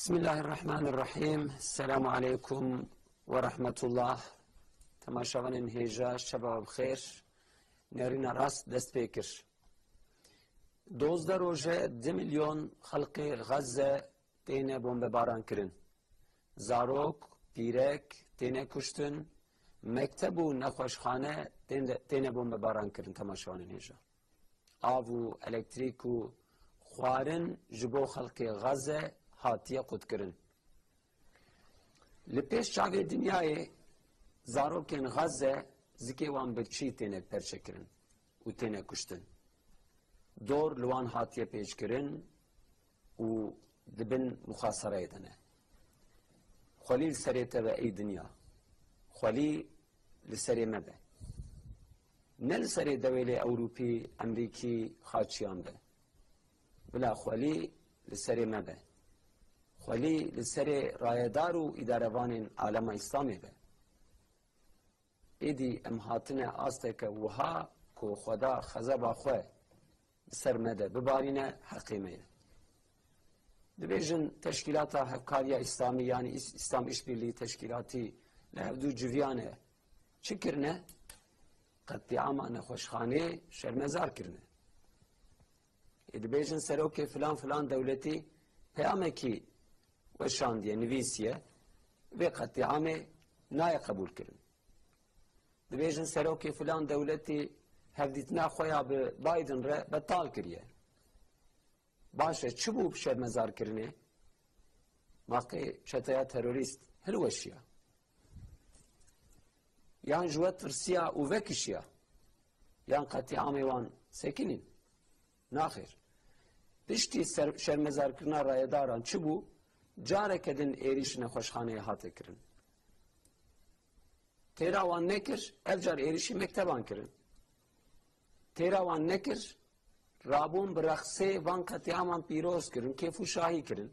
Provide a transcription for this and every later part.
بسم الله الرحمن الرحيم. السلام عليكم ورحمة الله. تماشاوان هيجا شباب بخير. نارينا راس دست بكر. 12 روزه 2 مليون خلق غزه تينه بومب باران کرن. زاروک، پیرک تينه کشتن. مکتب و نخوشخانه تينه بومب باران کرن. تماشاوان هيجا. آب و الکتریک و خوارن جبو خلق غزه هاتیه قد کرن. لپیش چاوی دنیای زاروکین غزه زکی وان بچی تینه پرچه کرن و تینه کشتن. دور لوان هاتیه پیش کرن و دبن مخاصره ایدنه. خلیل سریته و ای دنیا. خلی لسری مبه. نل سری دویل اوروپی امریکی خاچیان به. بلا خلی لسری مبه. خلی لسری رایدار و اداروان عالم اسلامی به. ایدی امهاتنه آسته که وها که خدا خزبا خواه سر مده ببارینه حقیمه. دبیجن تشکیلات هفکاریا اسلامی یعنی اسلام işbirliği تشکیلاتی لهدو جویانه چی کرنه؟ قطعاما نخوشخانه شرمزار کرنه. دبیجن سروک فلان فلان دولتی پیامه کی وشاندیه نویسیه و قطعامه نای قبول کرن. دبیجن سروک فلان دولتی هفدیتنا خویا به بایدن را بطال کریه. باشه چی بو شرمزار کرنه؟ ماقی چطایا تروریست هلوشیا. یان جوات ورسیا و وکشیا. یان قطعامه وان سکنین. ناخیر. پشتی شرمزار کرنا رایداران چی بو؟ جاره کدن ایریش نخوشخانه هاته کرن. تیرا وان نکر افجار ایریشی مکتبان کرن. تیرا وان نکر رابون برخصه وان قطعامان پیروز کرن کیفو شاهی کرن.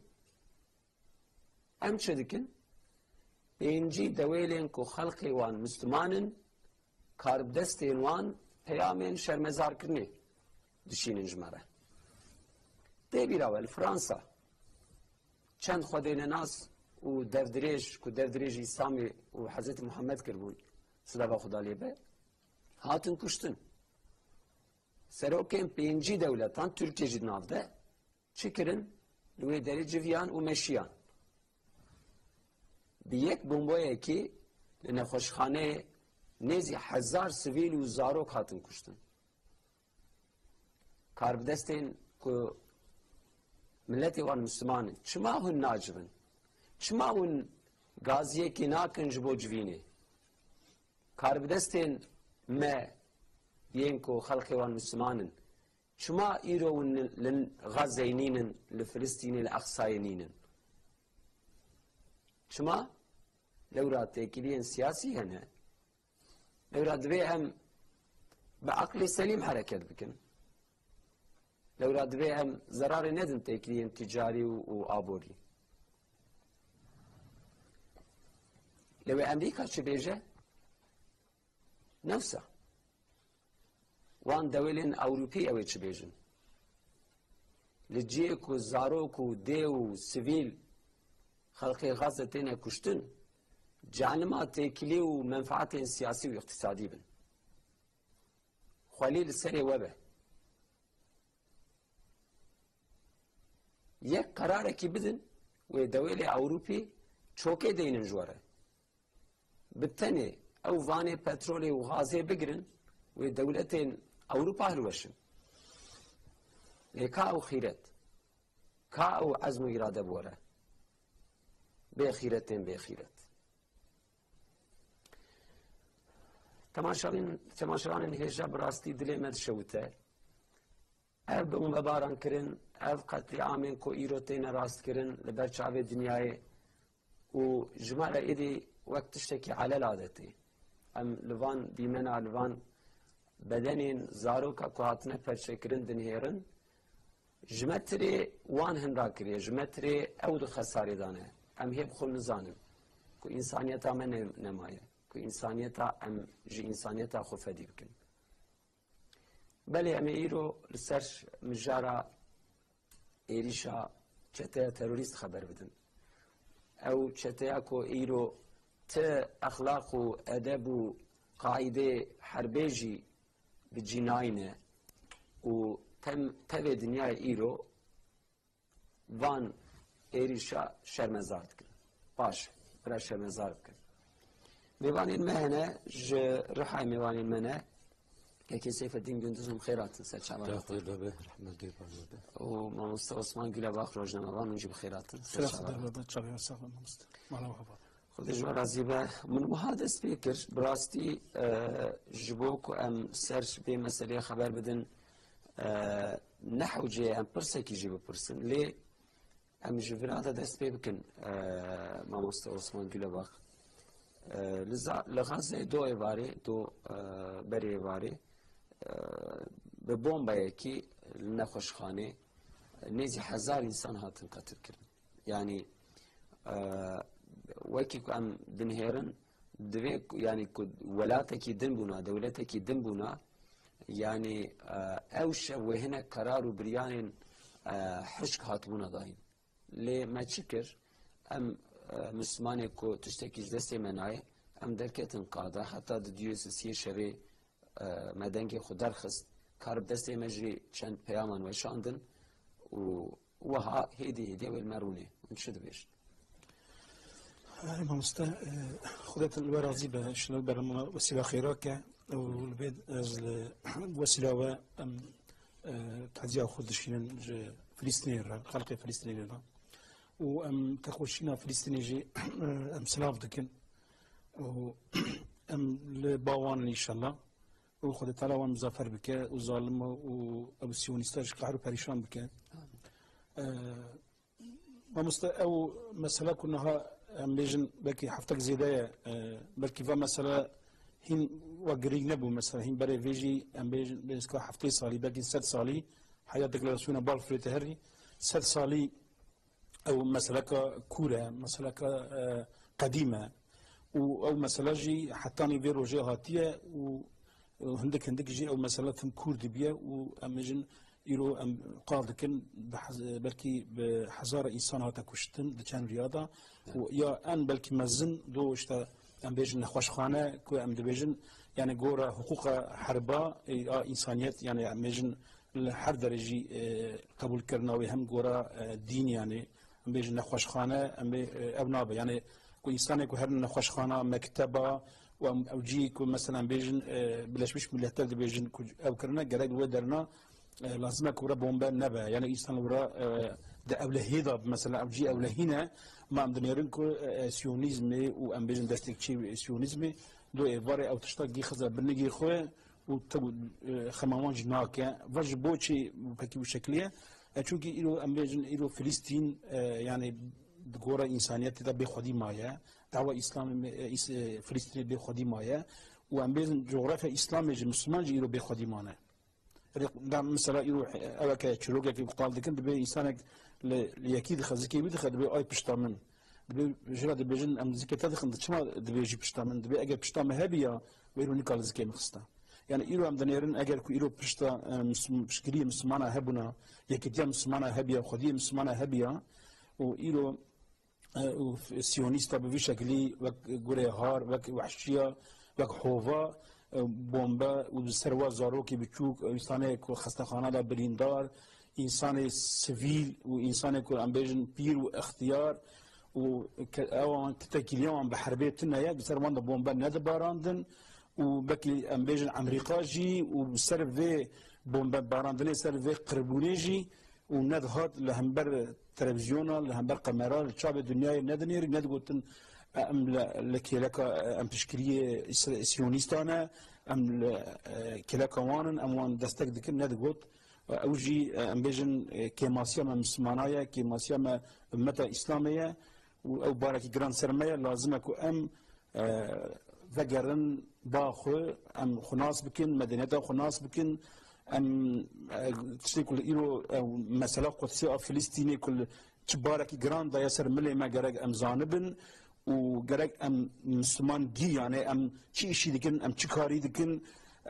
ام چه دکن؟ بینجی دویلین کو خلقی وان مسلمانن کارب دستین وان پیامین شرمزار کرنه دشینن جماره. دی بیراول فرانسا چند خودین ناس و دردریج کو دردریج اسلامی و حضرت محمد کربون صدا خدا لیبه هاتن کشتن. سروکین پینجی دولتان ترکیه جدنافده چکرن لوی دری جویان و مشیان. بیک بمبویه کی لنخوشخانه نیزی 1000 سویل و زاروک هاتن کشتن. کاربدستین که ملتی وان مسلمانن چما هن ناجبن چما هن گازیه کی ناکن جبو جوینه کاربدستین ما ینکو خلقی وان مسلمانن چما ایرو لن غزینینن لفلسطینی الاقصاینینن چما لورات تکیلین سیاسی هنه لورات دوی هم بعقل سلیم حرکت بکن لو راد بهم ضرر ندن تكلين تجاري وآبوري. لو أمريكا شبيجة نفسه وان دولين أوروبي أو شبيجن لجيك وزاروك وديو سيفيل خلقي غزة تينا كشتن جانما تكلي ومنفعات سياسي واقتصادي بن خليل السنة وبه یک قراره کی بدن و دوله اوروپی چوکه دینن جواره بتنه او وانه پترول و غازه بگرن و دولتین اوروپا هلوشن لکا او خیرت کا او عزم و اراده بوره به خیرتین به خیرت تماشاوان هجا براستی دل مد شوته ev bi umbebaran kirin, ev katliamên ku îro têne rast kirin li ber çavê dinyayê û ji me re êdî wek tiştekî helal adetê. Em li van dîmena li van bedenên zaroka ku hatine perçekirin dinhêrin ji me tirê wan hinda kiriye, ji me tirê ew di xesarê dane. Em hêb xwe nizanin ku însaniyeta me nemaye, ku însaniyeta em ji însaniyeta xwe fedî bikin. بله امی ایرو لسر مجارا ایریشا چته تروریست خبر بدن او چتیاکو ایرو ت اخلاق و ادب و قاعده حربیجی بجیناینه و تم دنیای ایرو وان ایریشا شرمزارد کرد باش برای شرمزارد کرد میوانین مهنه ج رحای میوانین منه که سیف الدین گندزم خیرات سر شعبان و ماموستا عثمان گیلا باخ روزنامه وان اونجی بخیرات سر شعبان خودش راضی به من محادث فکر براستی جبوک و ام سرش به مسئله خبر بدن نحو جه ام پرسه کی جبو پرسن لی ام جبرات دست بکن ماموستا عثمان گیلا باخ لغازه دو عباره دو بری عباره به بمب کی نخوشخانه نیزی 1000 انسان هاتن قتل کردن یعنی وکی که ام دنهرن دوی یعنی ولاتکی دن بونا دولتکی دن بونا یعنی اوش و هنا قرار و بریان حشک هاتبونا داین لی ما چکر ام مسلمانی کو تشتکیش دستی منای ام درکتن قاده حتی دیوزسی شوی مدنگی خود درخست کار دستی مجری چند پیامان و شاندن و ها هیدی و المرونه انشد بیشت مامستا خودت الورازی به شنو برام وسیله خیره که والبيت از وسیله و تعزيه خودشين فلسطين خلق فلسطين و ام تخوشينا فلسطيني جي ام سلاف دكن و ام لباوان ان شاء الله و خود تعالى وان مزافر بك وظالم و ابو سيونيستاج قهر بريشان بك مامستا او مساله كنها ام بيجن بلكي حفتك زيدايا بلكي فمساله هين وقريق نبو مثلا هين بري فيجي ام بيجن بيسكو حفتي صالي بلكي 7 صالي حياة ديكلاراسيون بالفريت هري 7 صالي او مساله كوره مساله قديمه او مساله جي حتى في روجي هاتيه وهندك جي او مساله كورد بيا وامجن يرو ام قاضكن بلكي بحزار انسان هاتا كشتن دكان رياضه ويا ان بلكي مزن دو اشتا ام بيجن خوشخانه كو ام دبيجن يعني جورا حقوق حربه انسانيت يعني ام بيجن هر درجه قبول كرنا وهم جورا دين يعني ام بيجن خوشخانه ام ابنابه يعني كو انسان كو هر خوشخانه مكتبه او جي كو مثلا بيجن بلاش مش مليتر بيجن او كرنا جراد ودرنا لازم كورا بومبا نبا يعني انسان ورا ده اولهيدا مثلا او جي اولهينا ما عم دنيرنكو سيونيزمي و ام بيجن دستكشي سيونيزمي دو ايفاري او تشتاقي خزا بنجي خو و تو خمامان جناك واج بوشي بكي بشكليه چونكي ايرو ام بيجن ايرو فلسطين يعني دغورا انسانيت ده بخدي مايا دعوه اسلام فلسطين بخدي مايا و ام بيجن جغرافيا اسلامي مسلمان ايرو بخدي مانه مثلا يروح اوك تشروقك في قطال دكن دبي انسانك ليكيد خزكي بيدخل دبي اي بشتامن دبي جرا دبي جن ام زكي تدخل تشما دبي يجي بشتامن دبي اجي بشتام هبيا ويرو نيكال زكي مخستا يعني ايرو ام دنيرن اجر كو ايرو بشتا بشكريه مسلمانه هبنا يكيد مسلمانه هبيا خديه مسلمانه هبيا وايرو سيونيستا بشكلي وغوري هار وحشيه وحوفا بومبا و سروا زاروکی بچوک انسان کو خستخانه دا بریندار انسان سیویل و انسان کو امبیجن پیر و اختیار و اوان تتکیلیان به حربه تنیا بسروان دا بومبا ند باراندن و بکی امبیجن امریکا جی و سر و بومبا باراندن سر و قربونی جی و ند هات لهمبر تلفزیونا لهمبر قمرا لچاب دنیای ندنیر ند گوتن ام لكيلك ام تشكيليه سيونيستانا ام كيلك وانن ام وان دستك دكن ندغوت اوجي ام بيجن كيماسيا مسلمانايا كيماسيا امه اسلاميه او بارك جران سرميه لازمك ام فجرن باخو ام خناس بكن مدينه خناس بكن ام تشكل ايرو مساله قدسيه فلسطيني كل تبارك جران دا يسر ملي ما جرق ام زانبن و گرگ ام مسلمان گی یعنی ام چی اشی دکن ام چی کاری دکن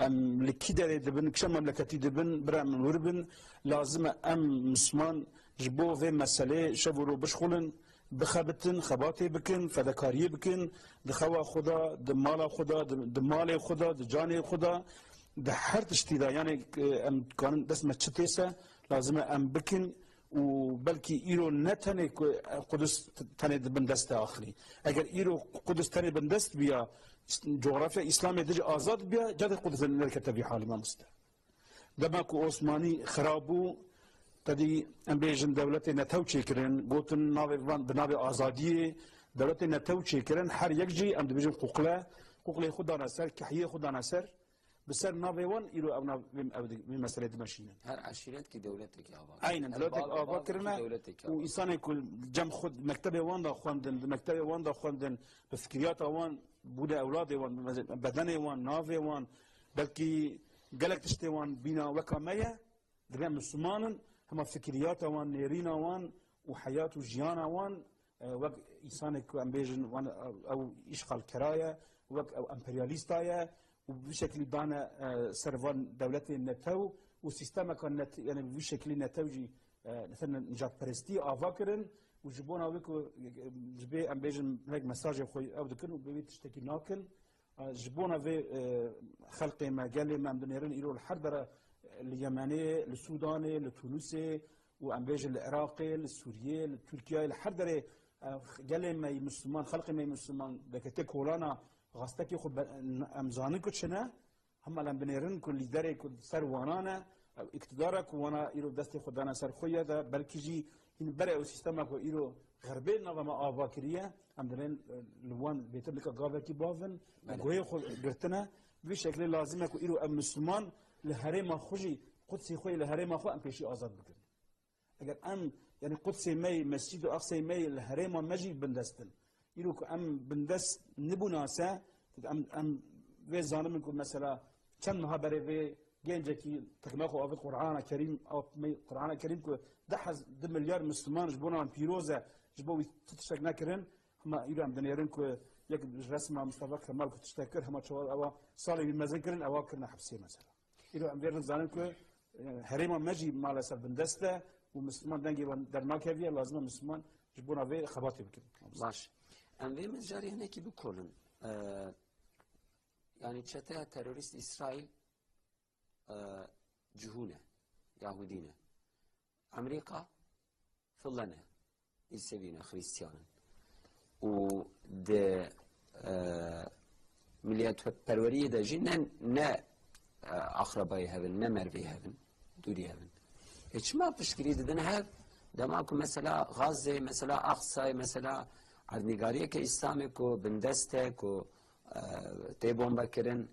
ام لکی داره دبن کشم مملکتی دبن برام وربن لازم ام مسلمان جبو و مسئله شو رو بشخولن بخبتن خباتي بكن فدكاري بكن دخوا خدا دمال خدا دمال خدا دجاني خدا ده هر تشتي ده يعني ام كان دسمه تشتيسه لازم ام بكن وبلكي ايرو نتني قدس تاني بندست اخري اگر ايرو قدس تاني بندست بيا جغرافيا اسلامي دج ازاد بيا جد قدس المملكه في حال ما مست دماكو عثماني خرابو تدي ام بيجن دولتي نتو تشكرن قوتن نابي بنابي ازاديه دولتي نتو تشكرن هر يكجي ام بيجن قوقله خدا نسر كحيه خدا نسر بسر نابي وان يرو او من مسألة دمشقين هر عشيرت كي دولتك يا بابا عينا دولتك آبا كرنا وإنسان كل جم خد مكتبه وان دا خواندن مكتبه وان دا خواندن بفكريات وان بوده أولاده وان بدنه وان نافه وان بلكي قلق تشتي وان بينا وكامية دبيان مسلمان هما فكريات وان نيرينا وان وحياة وجيانا وان وق إنسان ام بيجن وان أو إشغال كراية وق أو امبرياليستايا وبشكل دانا سرفان دولتي النتو وسيستما كان يعني بشكل نتوجي مثلا نجات برستي افاكرن وجبونا ويكو جبي ام بيجن هيك مساج خوي او دكن وبيت تشتكي ناكل جبونا في خلقي ما قال ما مدنيرن يرو الحربره اليمني السوداني التونسي وام بيجن العراقي السوري التركيا الحربره قال ما مسلمان خلقي ما مسلمان دكتك ولانا غاستكي خب امزانك شنا هم لم بنيرن كل ليدري كل سر وانانا اقتدارك وانا يرو دستي خدانا سر خويا ده بلكي جي ان برا سيستمك يرو غربي نظام افاكريه عندنا لوان بيتبلك غافكي بافن غوي خو غرتنا بشكل لازم يكون يرو ام مسلمان لهريم خوجي قدسي خوي لهريم خو ام بيشي ازاد بكن اگر ام يعني قدسي مي مسجد اقصى مي لهريم مجي بندستن يروك ام بندس نبوناسه ام في زانمكم مثلا كم مهابره في جنجكي تكماخو او القران الكريم او القران الكريم دحز 2 مليار مسلمان جبونا بيروزا جبوي تشتكنا كرن هم يرو ام دنيرن كو يك رسمه مصطفى كمال تشتكر هم او صالح المذكرن او كنا حبسي مثلا يرو ام فيرن زانكو هريما مجي مال سب بندسته ومسلمان دنجي در ماكيفيا لازم مسلمان جبونا في خباتي بكن باش ام في مجاري هناك بكلن يعني تشتها تيروريست إسرائيل جهونة يهودينا أمريكا فلنا يسوينا خريستيانا و د مليات برورية دا جينا نا أخرباي هبن نا مربي هبن دوري هبن إيش ما بشكري ددن هب دا ماكو مثلا غازة مثلا أقصى مثلا عرنيقارية كإسلامي كو بندسته كو تي بومبا كرن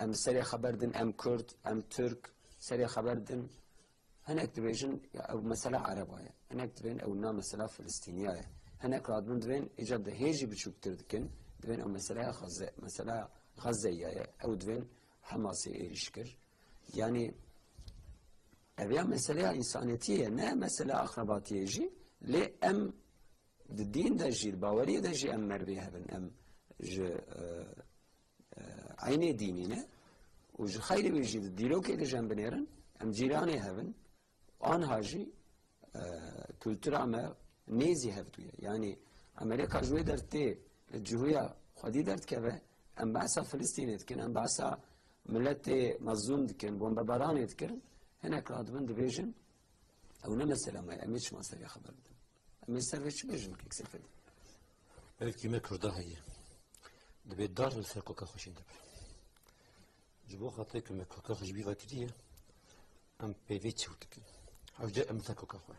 ام سري خبردن ام كرد ام ترك سري خبردن هناك تبيجن او مسألة عربية هناك تبين او نا مسألة فلسطينية هناك رادمن تبين ايجاد هيجي بتشوك تردكن تبين او مسألة غزة مسألة غزية او تبين حماسي ايريشكر يعني ابيا مسألة انسانيتية نا مسألة اخرباتية جي لي ام الدين دا جي الباورية دا جي ام مربيها بن ام عيني دينينا وج خير بيجي ديلو كده جنب نيرن ام جيراني هبن آن هاجي كولتورا ما نيزي هفتويا يعني أمريكا جوي درتي الجهوية خدي درت كذا ام بعثا فلسطين يتكن ام بعثا ملت مظلوم دكن بومباران يتكن هناك رادبن ديفيجن او نمثل ما اميش ما سري خبر اميش سرفيش بيجن كيك سفد بلكي ما كردا هي دبي دار الفرقو كخوشين دبي جبو خاطيك ما كوكا خش بيفا كتير ام بيفي تشوتك حوجا ام تاكو كخوا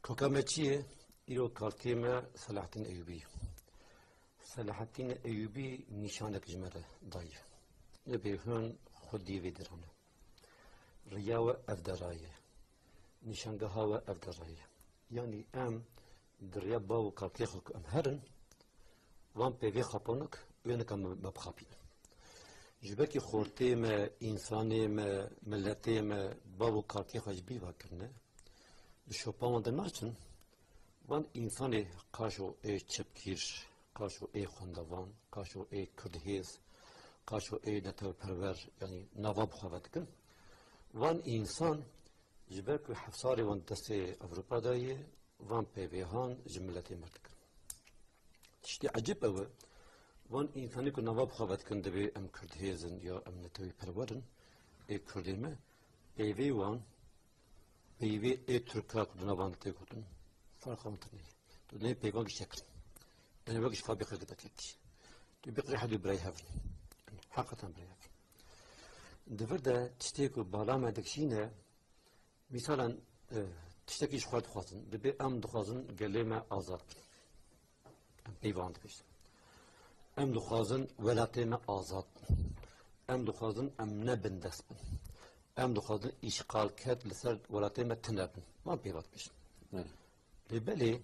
كوكا ماتشيه إلو كارتيما صلاح الدين أيوبي صلاح الدين أيوبي نشانك جمرة ضايع نبيهون خدي بدرنا رياوة أفدراية نشانجهاوة أفدراية يعني أم دريا باو كارتيخك أم هرن وان بيفي خابونك وينك أم مبخابين جبكي خورتي ما إنساني ما ملتي ما باو كارتيخك بيفا كرنا بشوبان دناشن وان انسانی کاشو ای چپکیر، کاشو ای خواندوان، کاشو ای کردهیز، کاشو ای نتو پرور یعنی نواب خواهد کن. وان انسان جبر که حفصاری وان دست اروپا دایه van PVHan cümleti merdik. İşte acip evi van insanı ku navab xavat kın debi em Kürt hezin ya em netevi pervarin Kürdime PV van PV Türk'a ku navan te kutun fark amtni. Tu ne PV şekil. Yani bak iş fabrika gidak etti. Tu bir hadi brayhavn. Hakikaten brayhavn. Devirde tişteku bağlamadık şeyine misalen tişteki iş kuat kuatın. Debi em duhazın geleme azat. Peyvand işte. Em duhazın velateme azat. Em duhazın em ne bindesbin. Em duhazın işgal ket liser velateme tinebin. Man peyvand işte. Lebeli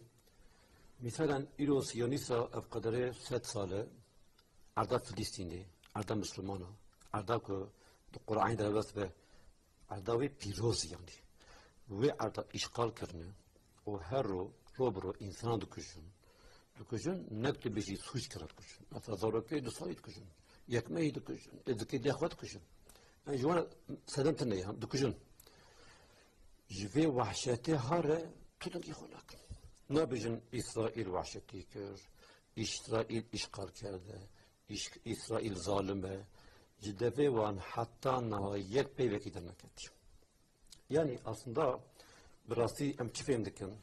misalen İro Siyonisa ev kadere 7 salı arda Filistinli, arda Müslümana, arda ku Kur'an'da devlet ve arda ve piroz yani. Ve arda işgal kırını o her robro insana döküşün. Döküşün nekti bir şey suç kırat kuşun. Mesela zarokey de sayit kuşun. Yekmeyi döküşün. Edike dehvat kuşun. Yani juvana sedemten neyhan döküşün. Ve vahşeti hare tutun ki holak. Ne bijin İsrail vahşeti kör. İsrail işgal kerdi. İsrail zalime. Ciddefe van hatta nahayek peyveki demek etti. Yani aslında burası em çifem dikin.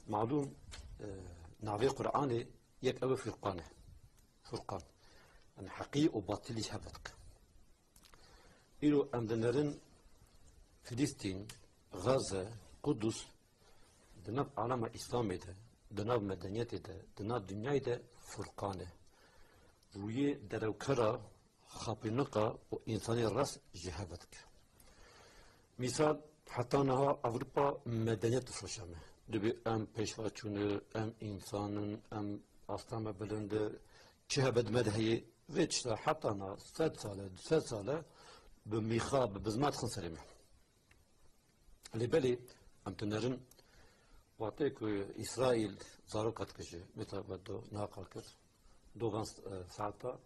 Malum navi Kur'an'ı yek evi fırkanı. Fırkan. Yani hakî o batılı şebedik. İro emdenlerin Filistin, Gazze, Kudüs dinav alama İslam'da, dinav medeniyette, dinav dünyayda fırkanı. Ruye derevkara خابينقا وإنساني الرأس جهابتك. مثال حتى نها أوروبا مدنية تفرشامه. دبي أم بيشواتشونه أم إنسان أم أصلا بلند جهابد مدهي ويتشتا حتى نها 3 سالة بميخاب بزمات خنسريمه. لبالي أم تنرن واتيك إسرائيل زاروكات كشي مثل بدو ناقل كر دوغان ساعتا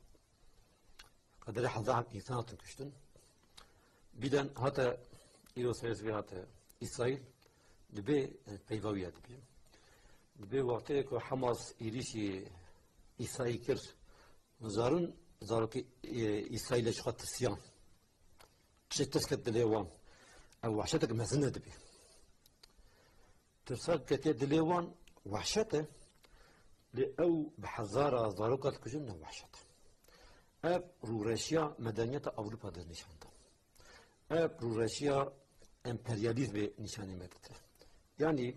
kaderi hazah insan atın küştün. Biden hatta İrosayız ve hatta İsrail dibe peyvaviye dibiyim. Dibe vakti ki Hamas irişi İsrail kir zarun zaruki İsrail'e çıkat siyan. Çeşitli dilevan. Ev vahşetek mezine dibi. Tırsak kete dilevan vahşete li ev bihazara zarukat küşün vahşete. Ev Rusya medeniyeti Avrupa'da nişandı. Ev Rusya emperyalizmi nişanı medeti. Yani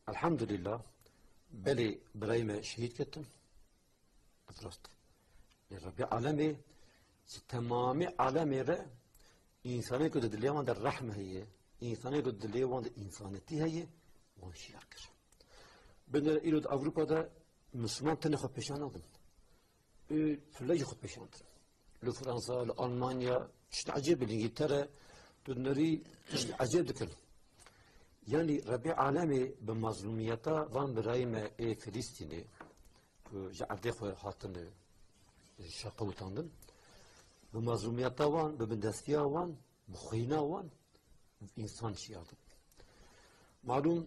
elhamdülillah beli birayme şehit ettim. Efrast. Rabbi alemi tamamı alemi re insanı kudüdüleyen de rahme hiye. İnsanı kudüdüleyen de insaneti hiye. Van şiarkır. Ben de İrod Avrupa'da Müslüman tanıkı peşan aldım. فلاجي خد بشانت لفرنسا لألمانيا تشت عجيب الإنجلترا تنري تشت عجيب ذكر يعني ربيع عالمي بمظلوميتا وان برايما فلسطيني جعردي خو حاطن شاقة وطاندن بمظلوميتا وان ببندستيا وان بخينا وان إنسان شيادن معلوم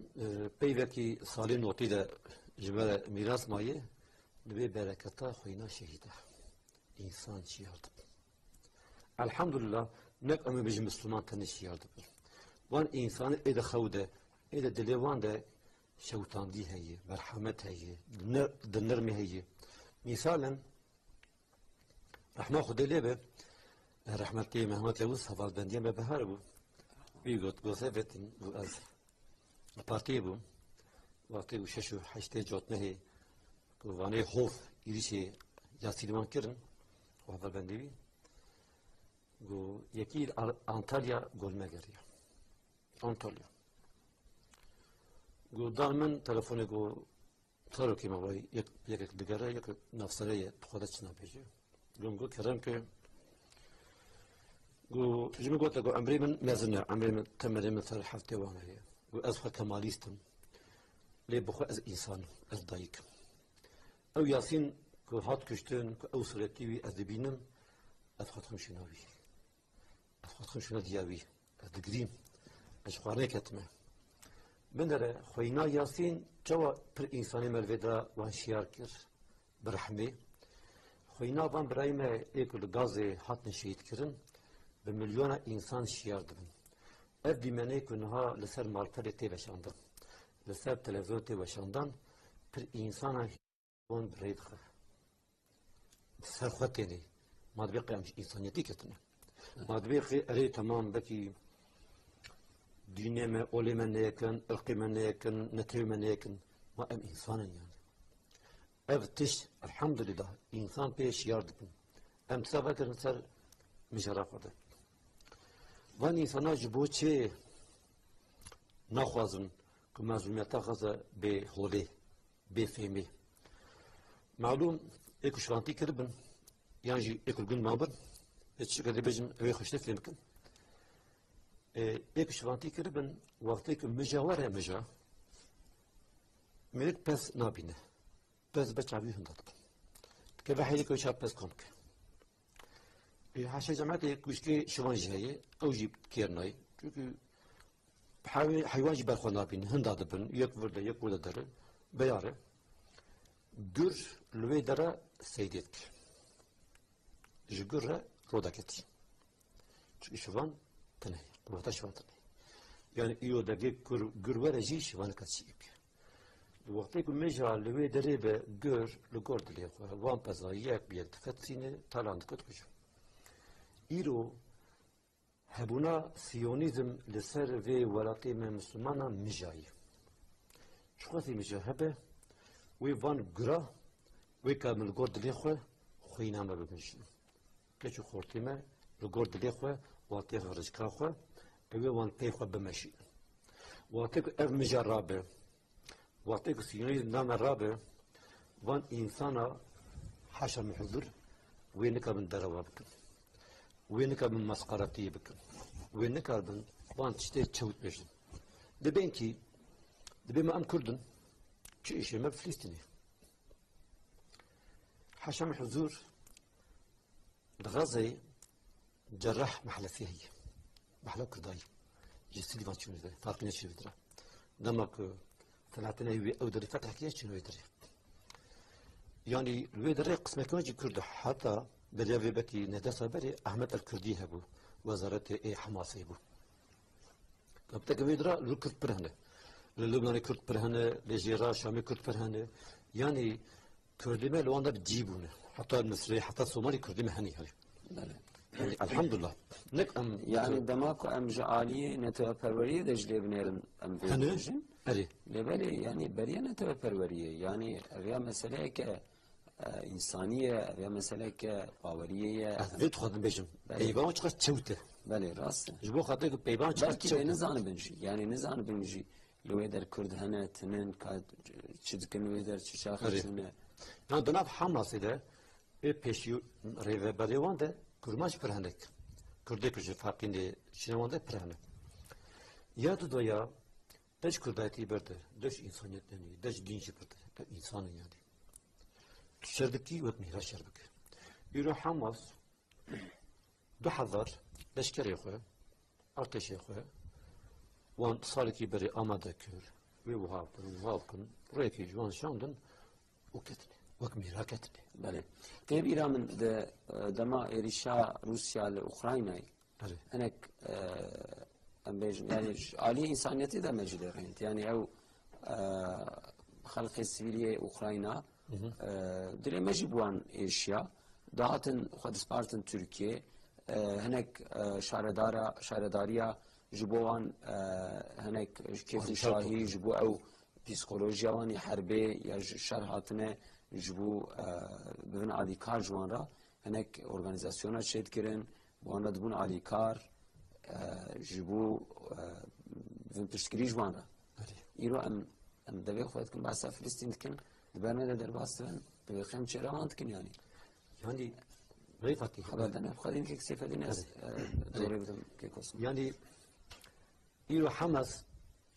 بيوكي صالين وطيدة جبال ميراث مايه ve berekata huyna şehide. İnsan şiardı. Elhamdülillah nek ömü bizim Müslüman tanış şiardı. Van insanı ede xavde, ede dilevan de şevtandi heyi, merhamet heyi, dinlermi heyi. Misalen rahma xudeli be rahmetli Mehmet Levuz haval bendiye be behar bu. Bir gosevetin bu az. Partiye bu. Vakti bu şeşu haşte jotnehi وانه خوف ایریشی یاسیلمان کردن و هفته بندی گو یکی آنتالیا گلمه گریه آنتالیا گو دارمن تلفن گو تارو کی موای یک دیگره یک نفسره خودش نبیجه گو کردم که گو جمی گفت گو امری من مزنه امری من تمرین مثل هفته وانه گو از خود کمالیستم لی بخو از انسان از دایک او یاسین که هات کشتن که او صورتی وی از دبینم از خودم شناوی از خودم شنا دیاوی از دگریم از خوانه کتمه بندره خوینا یاسین جوا پر انسانی ملودا وان شیار کر برحمه خوینا بان برای ما اکل گاز هات نشید کرن به میلیون انسان شیار دبن اف دیمنه کنها لسر مالتر تی بشاندن لسر تلویزیون تی بشاندن پر انسان وان برید خه سر خطینی مادبقی همش انسانیتی کتنه مادبقی اری تمام بکی دینه ما اولی من نیکن ارقی من نیکن نتوی من نیکن ما ام انسان yani ev tiş elhamdülillah insan peş yardım em sabahın ser müjarraf oldu van insana jibo çe naxwazın ku mazlumiyeta xaza be holi be fehmi malum ek şanti kirbin yani ek gün mabın hiç kadar bizim ev hoşta filmkin ek şanti kirbin vakti ki müjawara müja melik pes nabine pes beçavi hundat ke bahili ko şap pes komk حاشا جماعتي كوشكي شوان جاي او جيب كيرناي çünkü حيوان جبال خونا بين هندا دبن يكبر ده يكبر ده در بياره gür lüvedara seydetk jgurra rodaketi çünkü şuvan tane bu şuvan tane yani iyo da gür vereci şuvan kaçıyık وقتی که میشه لویداره به گر لگرد لیخو وان پزا یک بیت فتسینه تالاند کت کشم ایرو هبونا سیونیزم لسر و ولاتی من مسلمانا مجایی چخواتی مجا هبه وی وان گرا وی کامل گرد لیخو خوینا ما ببنشن کچو خورتی ما لگرد لیخو واتی خرجکا خو وی وان پیخو بمشی واتی که اف مجا رابه واتی که سیونیزم نام رابه وان انسانا حاشا محضر وی نکامن دروا بکن وينك من مسقرتي بك وينك من وان تشتي تشوت بيشن دبينكي دبي ما ام كردن شي شي ما فلسطيني حشم حضور الغازي جراح محل فيه هي محل كرداي جسدي فاتشون ده فارقين شي بدرا دمك ثلاثنا يبي او دري فتح كيش شنو يدري يعني الويدري قسم كونجي كرد حتى بليافي بكي ندسة بري أحمد الكردي هبو وزارة حماسي بو كبتك ويدرا لكرد برهنة للبناني كرد برهنة لجيرا شامي كرد برهنة يعني كردي ما لوانا بتجيبونه حتى المصري حتى الصومالي كردي مهني هاي يعني الحمد لله نك أم يعني دماغ أم جعالية نتوى برورية دجلي بنيرن أم فيجن أري لبالي يعني بريا نتوى برورية يعني أغيا مسألة إنسانية أغيا مسألة باورية أثبت خدم بيجم بيبان شخص تشوته بله راست جبو خاطر بيبان شخص بلكي نزان بنجي يعني نزان بنجي لو يدر كرد هنا تنين كاد تشدكن ويدر تشاخشونه يعني دناب حماس ده پیشیو ریوه بلیوان ده کرماش پرهنک کرده کجا فرقین ده شنوان ده پرهنک یاد دویا دش کردایتی برده دش انسانیت نمی دش دینشی برده انسان یادی شردکی وقت میرا شربک یرو حماس 2000 لشکری خواه ارتشی خواه وان سالی کی بری آماده کر وی وحاو کن ریکی جوان شاندن و کتنی وقت میرا کتنی بله تيب إيران من دما إريشا روسيا لأوكرانيا هناك يعني عالية إنسانيتي ده مجد رهنت يعني أو خلق السبيلية أوكرانيا دري مجبوان إيشيا دهاتن خد سبارتن تركيا هناك شارداريا جبوان هناك كيف شاهي جبو أو بيسكولوجيا واني حربي يا شرحاتنا جبو ببن عادی کار جوان را هنک ارگانیزاسیونا شد کرن وانا دبون عادی کار جبو ببن پشتگیری جوان را ایرو ام دوی خواهد کن بحثا فلسطین کن دبرمه در باستن دوی خیم چه روان کن يعني غيفتي خبردنا بخدين كيك سيفا ديناس دوري بدم كيك وصم يعني إيرو حماس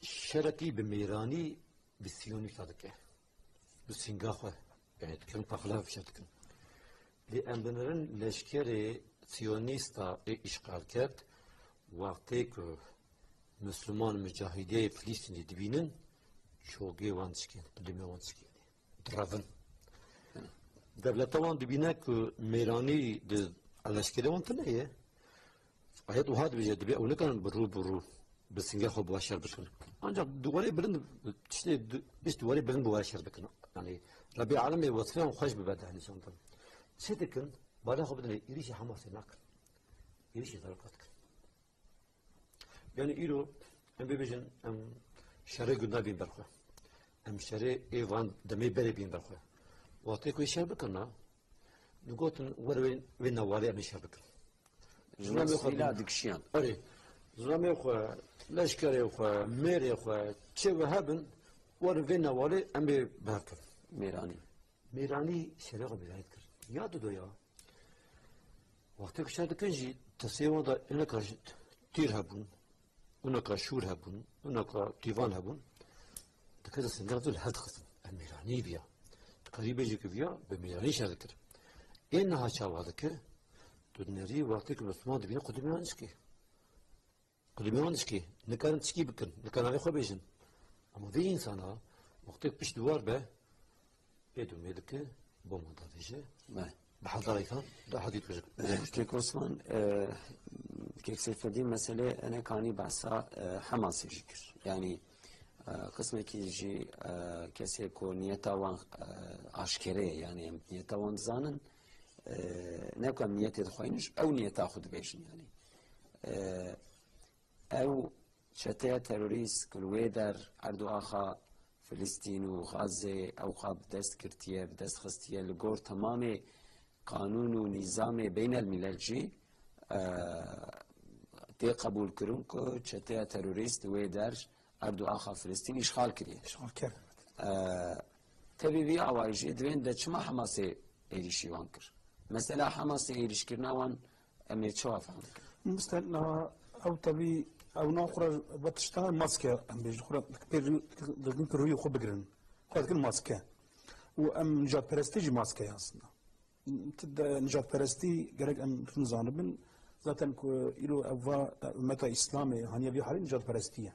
شركي بميراني بالسيوني صادقه بالسنغاخه يعني تكلم بخلاف شتكن لأن بنرن لشكري سيونيستا إشغال كرد وقتك Müslüman mücahide Filistin'i dibinin çoğu vançki, dibine vançki. Dravın. Devlet avan dibine ki meyrani de alaskere vantı ye. Ayet uhad bize dibi onu kan buru besinge xo başar bıkın. Ancak duvarı birin işte biz duvarı birin bu başar bıkın. Yani Rabbi alemi vasfı hoş bir bede hani sondan. Sedekin bana xo bedene irişi Hamas'ı nak. İrişi tarakat. Yani iro em bebejin em şerre günah bin berxu. Em şerre evan demi bere bin berxu. Vaqti ko şer bıkın. Nugotun var ve nawali em şer bıkın. Zula dikşiyan. Öyle. Zame xo, leşkere xo, meri xo, çev habın var ve nawali em berxu. Meyrani. Meyrani şerre mirayet kır. Yadı do ya. Vaqti ko şer dikinci tasavvur da ene karşı tir habun. هناك شور هبون هناك ديوان هبون تكاد سنغاز الهد خصم الميراني بيا قريبة جيك بيا بميراني شاركر إنها شاوا ذكر تدنري وقتك مسلمان دبينا قدمي وانشكي نكان تشكي بكن نكان على خبيجن أما ذي إنسانا وقتك بيش دوار به بيدو ميدك بومدا فيجي بحضر إيكان ده حديث وجهك Müştek Osman keksefediğim mesele ene kani bahsa Hamas jikir. Yani kısmı ki kese ko niyeta van aşkere yani niyeta van zanın ne kadar niyet edxoyniş ev niyeta xud beşin yani ev çete terörist kulve der erdu axa Filistin و غزه او خاب دست کرتیه دست خستیه لگور تمام قانون و نظام بین الملل جی تی قبول کرن که چته تروریست و در اردو آخا فلسطین اشغال کریه اشغال کرد تبی وی آوایجی دوین ده چما حماس ایریشی وان کر مثلا حماس ایریش کرنا وان امیر چوا فهم کر مثلا او تبي او نخرج بتشتغل ماسكه ام بيجي خرج كبير دغن كروي خو بجرن خد كل ماسكه وام نجات برستيجي ماسكه اصلا تد نجات برستي جرك ام نزانبن zaten ilo ava meta İslami hani bir halin nijat perestiye.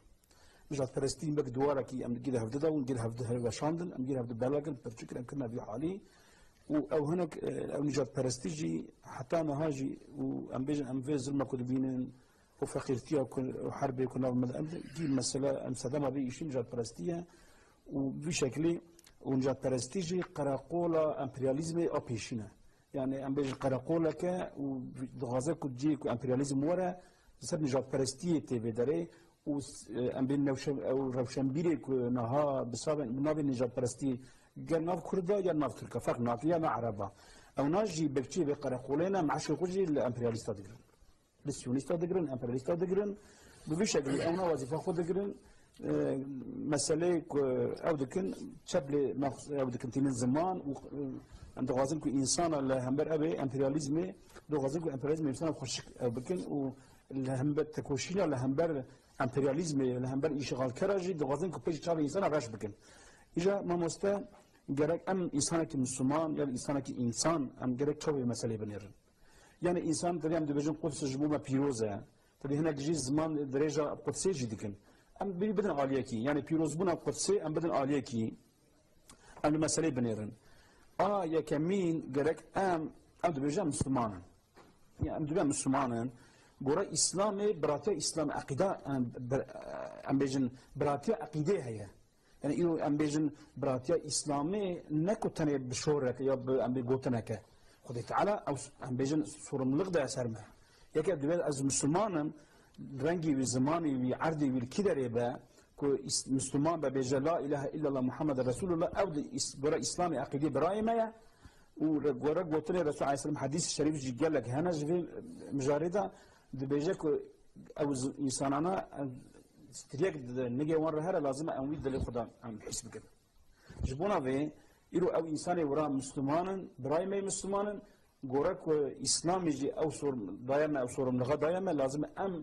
Nijat perestiye bek duvara ki em gide havda da un gide havda ve şandın em gide havda belagın perçükür em kırna bir hali و او هناك او نجات perestici hatta nahaji و em bejin em ve zulma kudbinin o fakirtiye o harbi kuna em değil mesela em sadama bir işin nijat perestiye و bir şekli o nijat perestici karakola emperyalizmi o peşine. يعني ام بيج قراقولك ودغازك تجيك امبرياليزم ورا بسبب نجات برستيه تي بدري و ام بين نوشم او روشنبيري نها بسبب نابي نجات برستي قال ناف كردا يا ناف تركا فرق ناطيه مع عربه او ناجي بكتي بقراقولنا مع شي خوجي الامبرياليست دغرن السيونيست دغرن امبرياليست دغرن بشكل او وظيفه خو دغرن مساله او دكن شبل او دكن تين زمان عند غازم كو انسان الهمبر ابي امبرياليزمي دو غازم كو امبرياليزم انسان خوش بكن و الهمبر تكوشينا الهمبر امبرياليزمي الهمبر اشغال كراجي دو غازم كو بيج تشابي انسان غاش بكن اجا ما مستا gerek em insana ki Müslüman ya insana ki insan em gerek çok bir mesele benirin. Yani insan tabii em dibejin Kudüs jmuma piroza. Tabii hena gizi zaman derece Kudüs'e jidikin. Em bir bedin aliye ki yani piroz buna Kudüs'e em bedin aliye ki em mesele benirin. Ya kemin gerek em dibejin Müslümanın. Yani em dibejin Müslümanın. Gora İslam'ı bırakıyor İslam akide em bejin bırakıyor akide heye. Yani iyo em bejin bırakıyor İslam'ı ne kutane bişorek ya em bigotneke. Xuda Teala em bejin sorumluluk da eserme. Yeke dibej az Müslümanım rengi ve zamanı ve ardi ve kidere be ku Müslüman be beje la ilahe illallah Muhammed Resulullah ev gora İslam'ı akide bırakmaya وغورا قوتني الرسول عليه السلام حديث الشريف جي قال لك هنا في مجارده دبيجك او انسانانا ستريك نجي ورا هذا لازم امويد دل خدا ام حسب كده جبونا في يرو او انسان ورا مسلمان براي مي مسلمان غورا اسلام يجي او صور دايما او صور من غدايما لازم ام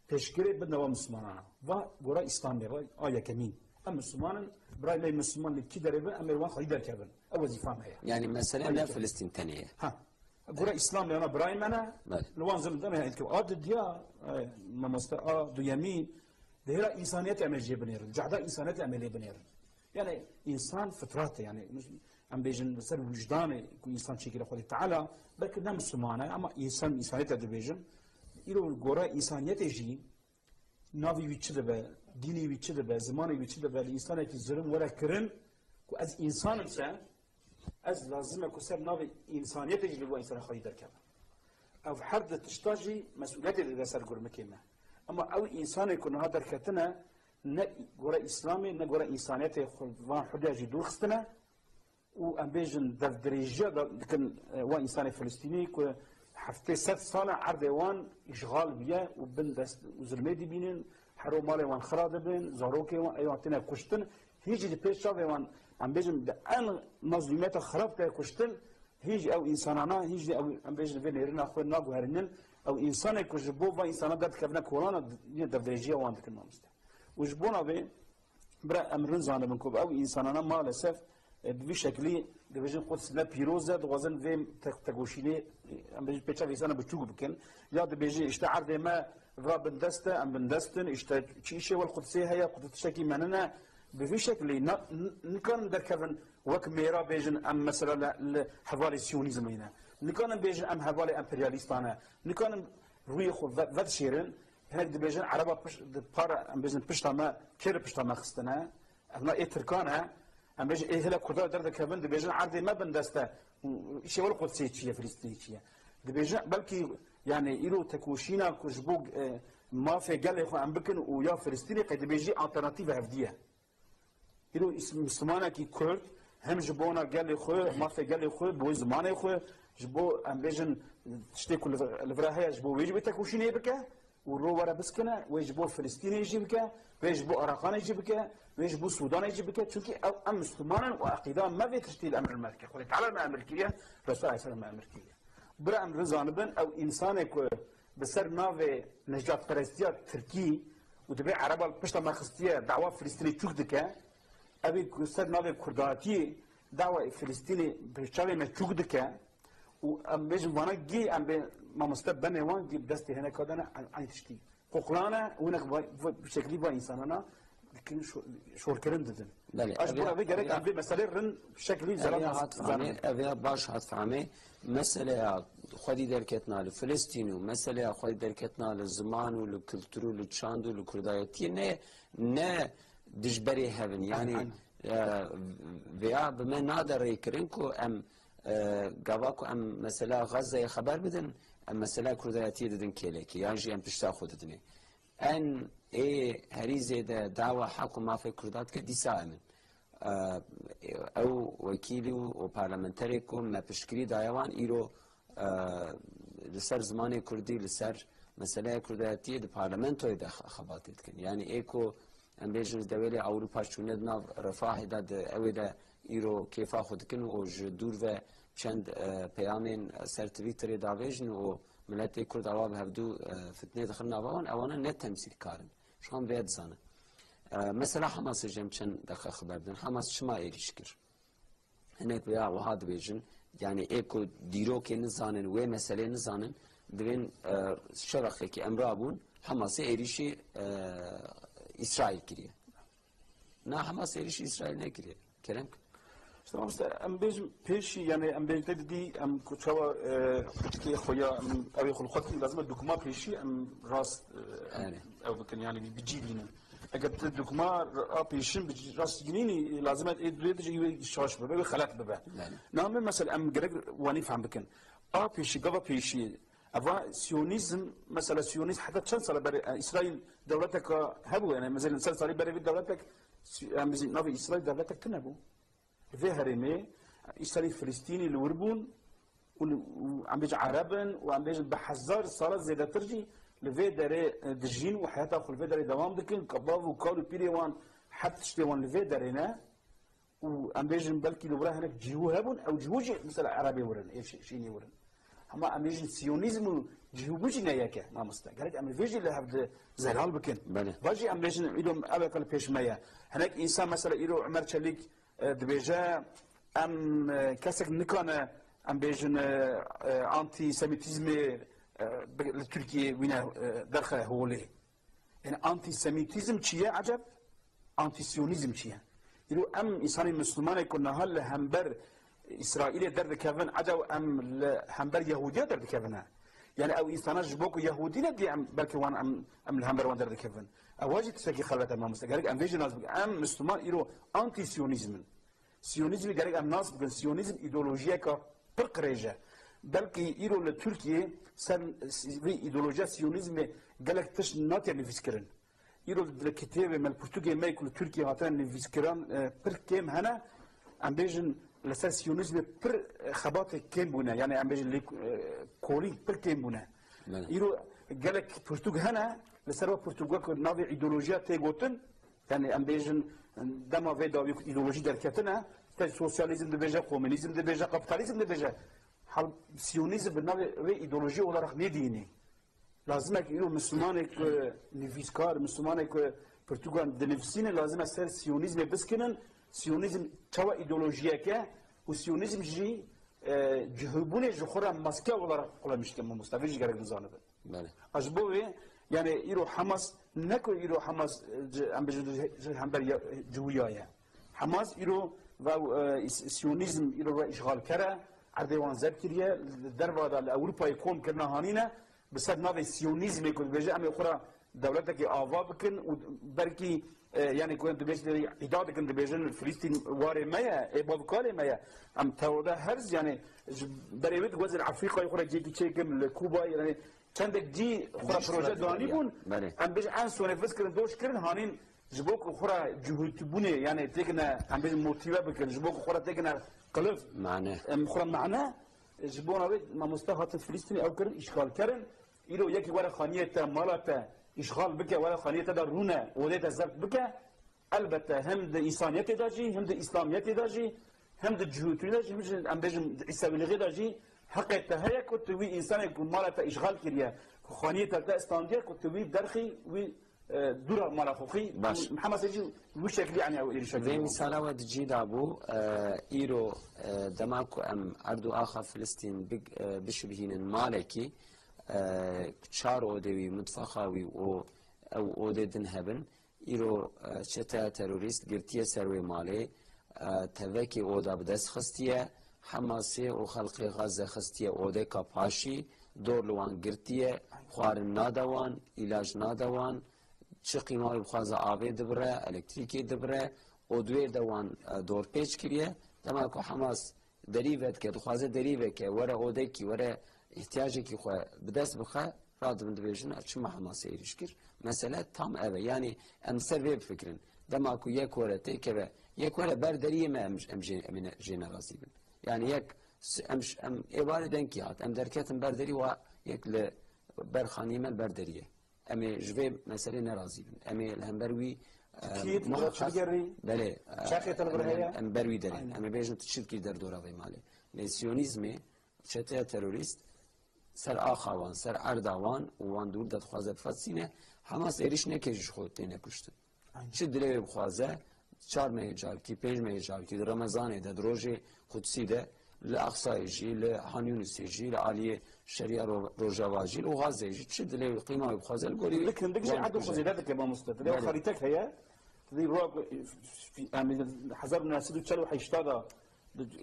تشكيل بدنا مسلمانا وغورا اسلام ايا كمين ام مسلمان براي مي مسلمان اللي كده ربا ام روان خريدر كابن او وظيفه هي يعني مثلا لا فلسطين ثانيه ها گوره اسلام لیانا برای منه بله. لوان زمین هست که آد دیا ممستا دویمی دهرا انسانیت عملی بنیرن جهدا انسانیت عملی بنیرن یعنی انسان فطرته یعنی ام بیجن سر وجدانه کو انسان شکل خود تعالی بلکه نه مسلمانه اما انسانیت دو بیجن ایرو گوره انسانیت جی ناوی ویچه به دینی ویچه به زمانی ویچه به انسان که ظلم وره کرن کو از انسان انسان از لازمه که سر ناوی انسانیت جی لو انسان خواهی درکبه او حد تشتاجی مسئولیت دیگه سر گرمه کیمه اما او انسانی که نها درکتنه نه گوره اسلامی نه گوره انسانیت وان حداجی دور خستنه و ام بیجن در درجه لكن وان انسان فلسطینی که هفته 100 سال عرض وان اشغال بیه و بن دست وزلمه دی بینن حرو مال وان خراب بین زاروکی وان ایوان تنه کشتن هیچ دی پیش شاوه وان ام بیجن ان مظلومیت خراب ته کشتن هیچ او انسانانا هیچ او ام بیجن وی نرنا خو ناگو هرنن او انسان که جبو و انسان داد کفنا کورونا در درجه وان دکن مامست و جبونا به برا امرن زانه من کو او انسانانا مالسف دوی شکلی دویژن قدس لا پیروزه دوازن ویم تگوشینی ام بیج پیچا ویسانه بچوگ بکن یا دویژی اشته عرض ما و بندسته ام بندستن اشته چیشه والقدسیه هیا قدس شکی مننا بفي شكل نكون دركفن وك ميرا بيجن ام مثلا حوالي سيونيزم هنا نكون بيجن ام حوالي امبرياليستانا نكون روي خو ود شيرن هناك بيجن عربه بار ام بيجن بشتا ما كير بشتا ما خستنا احنا اي تركانا ام بيجن ايه هلا كردا درد كفن بيجن عرضي ما بندسته شي ولا قدسيه فلسطينيه بيجن بلكي يعني إلو تكوشينا كجبوق ما في قال يخو ام بكن ويا فلسطيني قد بيجي الترناتيف هفديه إلو اسم مسلمانه كي كرد هم جبونا قال خو ما في قال خو بو زمانه خو جبو ام بيجن تشتي كل الفراهيه جبو ويجب تكوشيني بك ورو ورا بسكنه ويجبو فلسطيني يجيبك ويجبو عراقان يجيبك ويجبو السودان يجيبك چونكي ام مسلمان وعقيده ما في تشتي الامر الملكي خو تعالى مع امريكيه رسول الله صلى الله عليه وسلم برا امر زانبن او انسانك بسر ناوي نجات پرستيا تركي ودبي عرب البشتا مخستيه دعوه فلسطيني چوكدك ابي سر ناوي كرداتي دعوه فلسطيني بشاوي ما چوكدك و ام بيجن وانا جي ام ما مستبني وان جي دستي هنا كدنا عن تشتي قوقلانا ونك بشكل با انساننا لكن شور كرن ددن اشبه ابي جريك ام مساله رن بشكل زلال ابي باش هات فهمي مساله خودی درکتنا لفلسطین و مسئله خودی درکتنا لزمان و لکلتور و لچاند و لکردایتی نه دجبری هفن یعنی ویا بمن نادر ریکرین کو ام گواکو ام مسئله غزه خبر بدن ام مسئله کردایتی ددن کلی که یعنی ام پشتا خود دنی ان ای هریزه ده دعوه حکم مافی کردات که دیسا امن او وکیلی و پارلمنتری کو ما پشکری دایوان ایرو لسر زمان کردی لسر مسئله کردایتی در پارلمنت های خباتید کن یعنی ایکو ام بیجن دوله اروپا چونه ناو رفاه داد اویده ایرو کیفا خود کن و دور و چند پیامین سر تویتر داویجن و ملت کرد عوام هفدو فتنه دخلنا وان اوانا نه تمثیل کارن شام بیاد زانه مثلا حماس جم چند دقیقه خبر بدن حماس شما ایریش کر هنک بیا و هاد بیجن yani eko diro ki nizanin ve mesele nizanin devin şerakı ki emrabun Hamas'ı erişi İsrail giriyor. Na Hamas erişi İsrail ne giriyor? Kerem? İşte am bizim peşi yani am belki dedi am kuçava ki xoya abi xulqat lazım dokuma peşi am rast ev bakın yani bir cildinin. اگر دکمه آپیشن راست جنینی لازمه ادریده جیوی شاش ببه و خلط ببه. نامه مثلا ام گرگ وانی فهم بکن. آپیشی قوا پیشی. اوا سیونیزم مثلا سیونیزم حتی چند سال برای اسرائیل دولتك هبو يعني مثلا سال صار برای دولتك مثلا نوع اسرائیل دولتك تنبو. في هرمي اسرائيل فلسطيني الوربون وعم بيجي عربن وعم بيجي بحزار صارت زي ترجي لفي داري دجين وحياتها خل في داري دوام دكين كباب وكالو بيريوان حتى شتيوان لفي دارينا وعم بيجن بلكي لورا هناك جيهو هبون او جيهوجي مثلا عربي ورن ايش شيني ورن هما عم بيجن سيونيزم جيهوجي نياكا ما مستا قالت عم فيجي اللي هبد زلال بكن باجي عم بيجن يدوم ابقى بيش مايا هناك انسان مثلا يرو عمر شليك دبيجا ام كاسك نكانه ام بيجن انتي سيميتيزم لتركيا وين دخل هولي يعني انتي سيميتيزم شيء عجب انتي سيونيزم شيء يلو ام انسان مسلمان كنا هل همبر اسرائيل درد كفن عجب ام همبر يهوديه درد كفن يعني او انسان جبوك يهودي ندي ام بلكي وان ام الهمبر وان درد كفن اواجد تسكي خلت ام مستقر ام فيجن ام مسلمان يلو انتي سيونيزم سيونيزم قال ام ناس بقول سيونيزم ايديولوژيا كا برقريجه بلكي يرو لتركيا سن في ايديولوژيا سيونيزم قال لك تش ناتي نفسكرن يرو الكتاب من البرتغال ما يكون تركيا هاتان نفسكران بركيم هنا ام بيجن لسا سيونيزم بر خبات كيم بونا يعني ام بيجن كوري بركيم بونا يرو قال لك البرتغال هنا لسا البرتغال نافي ايديولوژيا تيغوتن يعني ام بيجن دما في دو ايديولوژي دركتنا سوسياليزم دبيجا كومونيزم دبيجا كابيتاليزم دبيجا حال سيونيزم بالنافي في ايديولوژي ولا نديني لازمك يقولوا مسلمانك نفيسكار مسلمانك برتغال دنفسين لازم أصير سيونيزم بس كنن سيونيزم توا إيديولوجيا كه وسيونيزم جي جهبونه جخورا ماسكة ولا مش كم مستفيد جرق نزانه بله أجبوه يعني يرو حماس نكو يرو حماس أم بيجو همبر جويايا حماس يرو و سيونيزم يرو إشغال كره عردوان زب كريه دربا الأوروبا يكون كنا هانينا بسبب نوع السيونيزم يكون بيجي أم يخرى دولتك آوا بكن وبركي يعني كون تبيش إدارة كن تبيجن فلسطين واري مايا بابكالي مايا أم تودا هرز يعني بريبت جزء أفريقيا يخرى جيكي تشيكم لكوبا يعني كان دي خرى بروجة دانيبون أم بيج أنس ونفس كن دوش كرن هانين جبوك خرى جهود بني يعني تكنا أم بيج موتيفا بكن جبوك خرى تكنا قلف معناه خرى معناه جبونا بيت ما مستهات فلسطيني أو كرن إشغال كرن إلو يكي ورا خانية مالته إشغال بك ولا خانية دارونا وديت الزبط بك البته هم د إنسانية داجي هم د إسلامية داجي هم د جهود داجي هم أم بيجم إسرائيل داجي حقيقة هي كنت وي إنسان يكون مالته إشغال كريه خانية تلتا إسلامية كنت وي درخي وي دورة مال أخوي محمد سيجي وشكل يعني أو إيش في مثال ود جيد أبو إيرو دماغ أم أردو آخر فلسطين بشبهين المالكي چار اودوی متفقاوی او اوددن هبن ایرو چتا تروریست گرتیه سروی مالی توکی اودا بدست خستیه حماسی او خلقی غزه خستیه اوده کپاشی دور لوان گرتیه خوارن نادوان علاج نادوان چه قیمه بخوازه آبی دبره الکتریکی دبره اودوی دوان دور پیچ کریه دما که حماس دریوت که دخوازه دریوه که وره اوده کی وره احتیاجی که خو بدست بخه راد من دبیجن چما حماسه ایرشکر مسئله tam eve yani em serve fikrin dema ku yek were tekeve yek were berderiye me em jenerazi bin yani yek em evare denki hat em derketin berderi wa yek le berxanime berderiye em jve mesele nerazi bin em hemberwi بله ام بروی داریم ام بیشتر تشکیل در دوره وی ماله لیسیونیزمی چته تروریست سر آخوان سر اردوان وان دور داد خوازه فلسطینه حماس ایریش نکیش خود تینه کشته چه دلیل بخوازه 4 ماه جال کی 5 ماه جال کی رمضان ده دروجه قدسی ده لاقصایجی لحانیونسیجی لعالیه شریعه روجاواجی وغازیجی چه دلیل قیمه بخوازه الگوری لكن دقيقة عدو خزيداتك يا مصطفى لو خريطتك هي ذي رواب حزبنا سيدو تشالو حيشتادا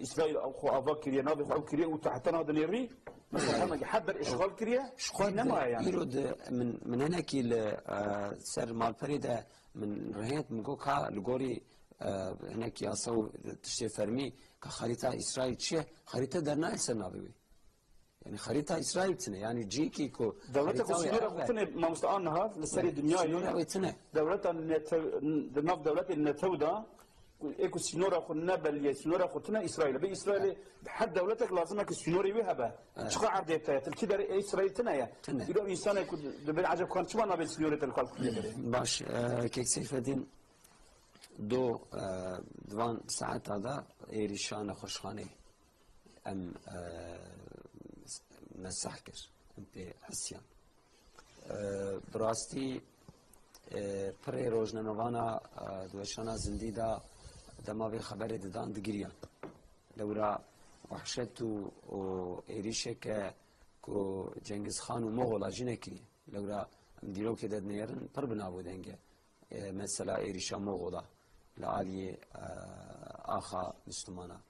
إسرائيل أو خو أفاق كريه نابي خو كريه وتحتنا هذا نيري مثلا حضر إشغال كريه إنما يعني يرد من هنا كي سر مالبري ده من رهيت من جوكا لجوري هناك ياسو تشتي فرمي كخريطة إسرائيل شيء خريطة درنا إنسان نابي يعني خريطة إسرائيل تنه يعني جيكي كو دولتك السنورة قلتنا ما مستعانها للسري الدنيا دولتها النف دولتي النتودا ايكو السنورة قلنا بل السنورة قلتنا إسرائيل بإسرائيل حد دولتك لازمك السنورة يوهبها شقا عرديتها تلكي إسرائيل تنايا يقول إنسان يكون دبل عجب كان شو أنا بالسنورة الخلق باش كيك سيف الدين دو دوان ساعات هذا إيريشان خوشخاني أم مسحكر أم حسيان براستی پره روزنامه‌وانا دوشانا زندیدا دماغی خبری دادن دگریان لورا وحشت و ایریشه که جنگیز خان و مغول جنه کری لورا دیرو که داد نیرن پر بنابو دنگه مثلا ایریشا مغولا لعالی آخا مسلمانا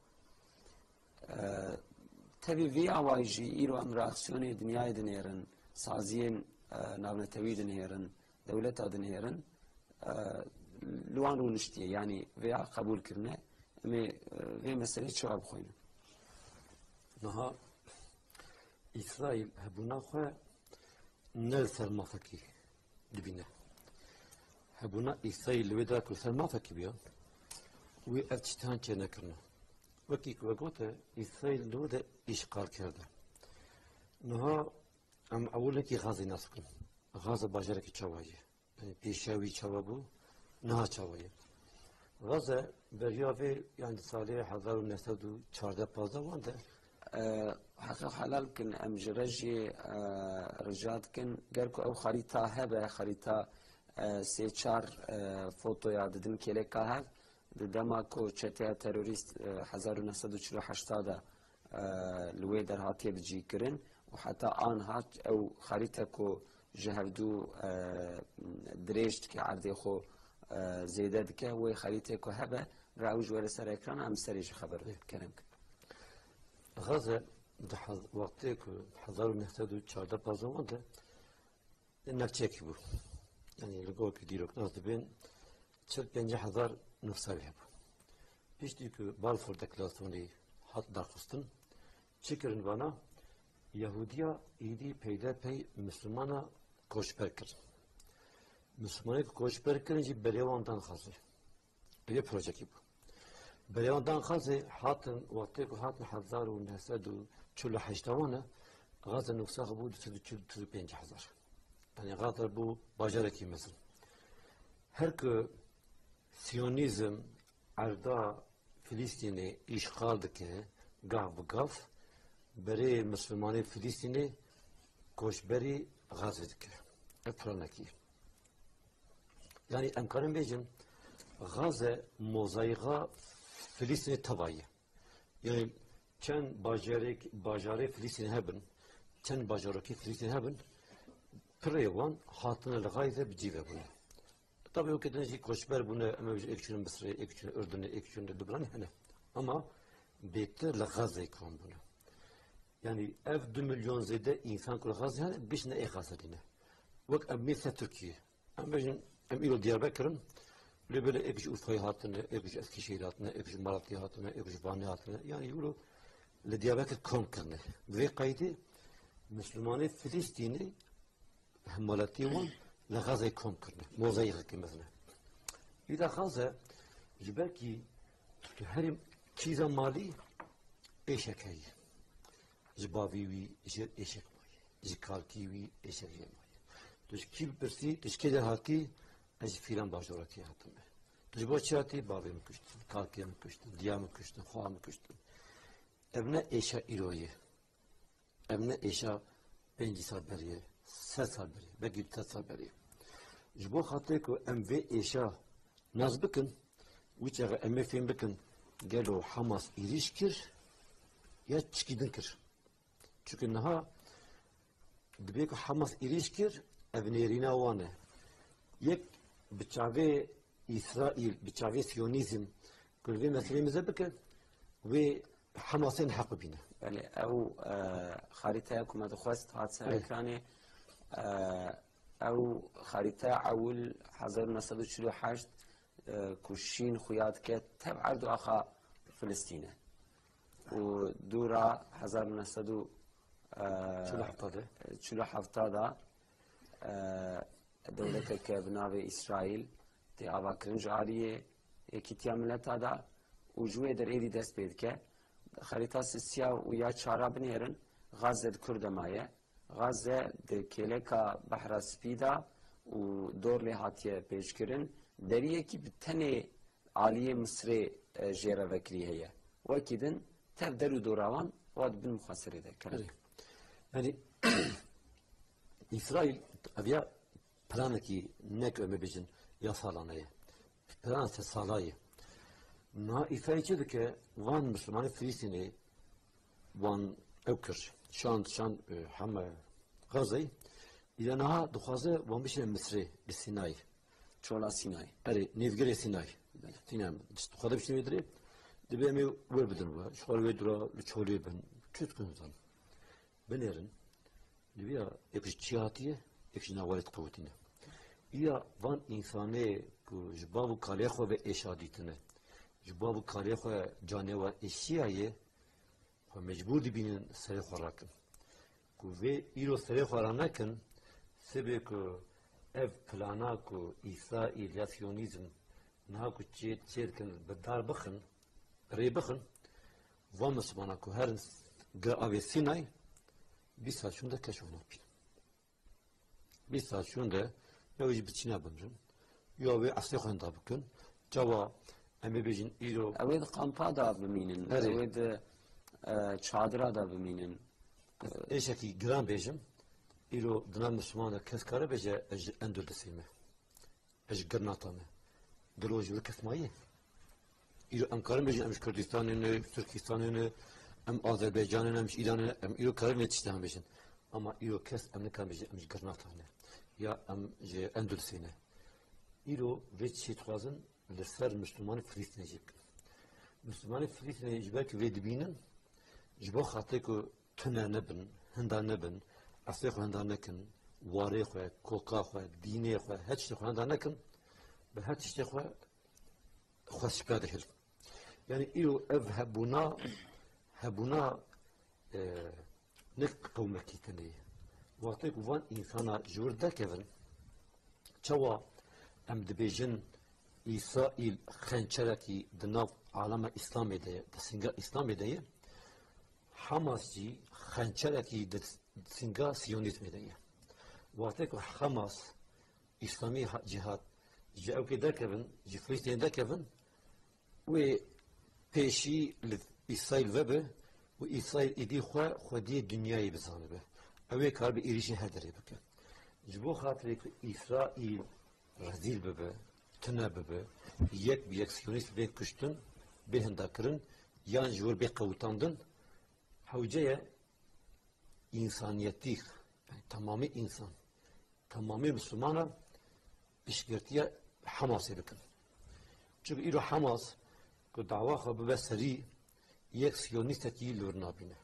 تبي في عوايجي إيرو أم رأسيوني دنياي دنيرن سازين نابنتوي دنيرن دولة دنيرن لوان رونشتي يعني في قبول كرنا مي في مسألة شو أبخوينا نها إسرائيل هبونا خو نل سرمافكي دبينا هبونا إسرائيل ودا كل سرمافكي بيا وأفتشتان كنا كرنا وكيك وقوته إسرائيل دوده إشغال كرده نها أم أولا كي غازي ناسكن غازة باجرة كي چاوايه يعني بيشاوي چاوابو نها چاوايه غازة بريافي يعني سالي 1914 وانده حقیقت حلال کن ام جرجی رجاد کن گرکو او خریطه هبه خریطه سه چار فوتو یاد دن کلی که هف دما کو چته تروریست 1948 لوی در هاتی بجی کرن و حتی آن هات او خریطه کو جهودو درشت که عرضی خو زیده دکه و خریطه کو هبه راوج ور سر اکران ام سریج خبر کنم غزة وقتی که 1914 وانده انك چکی بو يعني لقوا كديروك ناس بين 45,000 نفساوي هبو بيشتي که بالفور دكلاسوني حط داخستن چكرن بانا يهوديا ايدي پیدا پی مسلمانا کوشبر کرد مسلمانه کوشبر کرد جي بليواندان خاصه بيه پروژه کی بو بليواندان خاصه حاتن وقتی که حاتن 1948 وانه غازه نفساخ بو 245,000 يعني غادر بو باجركي مثلا هرك سيونيزم عرضا فلسطيني إشغال دكه قاف بقاف بري مسلماني فلسطيني كوشبري غازة دكه افرانكي يعني أنكارن بيجن غازة موزايغا فلسطيني تباية يعني كان باجاري فلسطيني هبن كان باجاركي فلسطيني هبن بريوان حاطنا لغاية بجيبه بنا طبعا وكده نجي كوشبر بنا أما بيجي إكشون مصري إكشون أردني إكشون لبنان هنا أما بيتر لغازة يكون بنا يعني 2 مليون زيادة إنسان كل غازة هنا بيشنا إيه غازة لنا وقت مثل تركيا أما بيجن أم إلو ديار بكرن لبلا إكش أوفاي هاتنا إكش أسكشير هاتنا إكش مالتي هاتنا إكش باني هاتنا يعني يقولوا لديار بكر كون كرنا بذي قايدة مسلماني فلسطيني همالتي وان لغازة كون كرنا موزايغ كي مثلا إذا غازة جبالكي هرم چیزا مالی ایشک هی جباوی وی ایشک مایی جکالکی وی ایشک مایی توش کی برسی توش کی در هاتی از فیلم باجوراتی هاتم توش با چاتی باوی مکشتن کالکی مکشتن دیا مکشتن خواه مکشتن ابنا ایشا ایرویه ابنا ایشا 5 سال بریه 3 سال بریه بگی 3 سال بریه جبو خاطر که ام وی ایشا ناز بکن ویچ اگه ام فیم بکن قالوا حماس إيريش كر يا تشكيدن كر çünkü نها دبيك حماس إيريش كر أبنيرينا وانا يك بتشافي إسرائيل بتشافي سيونيزم كل في مسألة مزبكة وحماسين حق بينا بله او خريطة كما دخوست هات سركاني او خريطة اول 1948 كوشين خيات كت تبع عرض أخا فلسطين ودورا 1947 دولة كبناء إسرائيل تي أبا كرنج عالية كتيا ملت هذا وجوه در إيدي دست بيد كه خريطة سيا ويا شارع بنيرن غزة الكرد مايا غزة دكيلكا بحر سبيدا ودور لهاتيه بيشكرن دریه کی بتنه عالیه مصر جیره وکری هیا وکیدن تبدل و دوراوان واد بن مخاسره ده کرد يعني إسرائيل أبيا بلانكي نك أم بيجن يا صالانية بلان سالية نا إسرائيل كده وان مسلمان فلسطيني وان اوكر شان حما غزي إذا نها دخوازه وان بيشن مصر بسيناي چولا سینای أري نيفجري سيناي سينام جست خدا بيشن يدري دبي أمي ور بدن وا شغال ويدرا لشولي بن كت كنزان بنيرن دبي يكش جهاتيه يكش نوالد قوتنا يا وان إنسانه كو جبابو كاريخو بإشاديتنا جبابو كاريخو جانوا إشياء مجبور دبين سري خوراكن كو في إيرو سري خوراكن سبب كو ev plana ku İsrailiyasyonizm naha ku çerkin bedar bakın rey bakın va Müslümana ku her ave Sinay bir saat şunda keşfına bin bir saat şunda ya bir biçine bunun ya bir asli khanda bakın cava emebejin ilo اوید قمپا دا بمینن اوید چادرا دا بمینن eşeki gran bejim İro dına Müslümana kes kare beje endür desime. Gırnatame. Gıroj bir kesmayı. İro Ankara beje emiş Kürdistan'ını, Türkistan'ını, em Azerbaycan'ını, emiş İran'ını, em İro kare metişten bejen. Ama İro kes emnikan beje emiş gırnatane. Ya em endür desime. İro ve çetwazın leser Müslümanı Filistin'e jib. Müslümanı Filistin'e jibek ve dibinin jibo xatı ku tüne nebin, hında nebin, أصلي خواندار نکن، واری خواه، کوکا خواه، دینی خواه، هیچ چیز خواندار نکن، به هیچ چیز خواه شکایت هل. یعنی ایو اف هبونا نک قوم کی کنی. وقتی که وان انسان جورده کن، چوا ام دبیجن اسرائیل خنچره کی دناف عالم اسلامی ده، دسینگا اسلامی ده، حماس جی خنچره کی سینگا سیونیزم دیگه. وقتی که حماس اسلامی جهاد جاو که دکبن جفلسطین دکبن و پیشی اسرائیل وبه و اسرائیل ایدی خودی دنیای بزنه به. اوه کار به ایریشی هدری بکن. جبو خاطری که اسرائیل رزیل ببه، تنه ببه، یک سیونیست به کشتن، به هندکرن، یان جور به قوتاندن، حوجه insaniyeti, yani tamamı insan, tamamı Müslümana pişkirtiye Hamas'e bakın. Çünkü İro Hamas, ku dava xabı ve seri, yek siyonisteki lurnabine.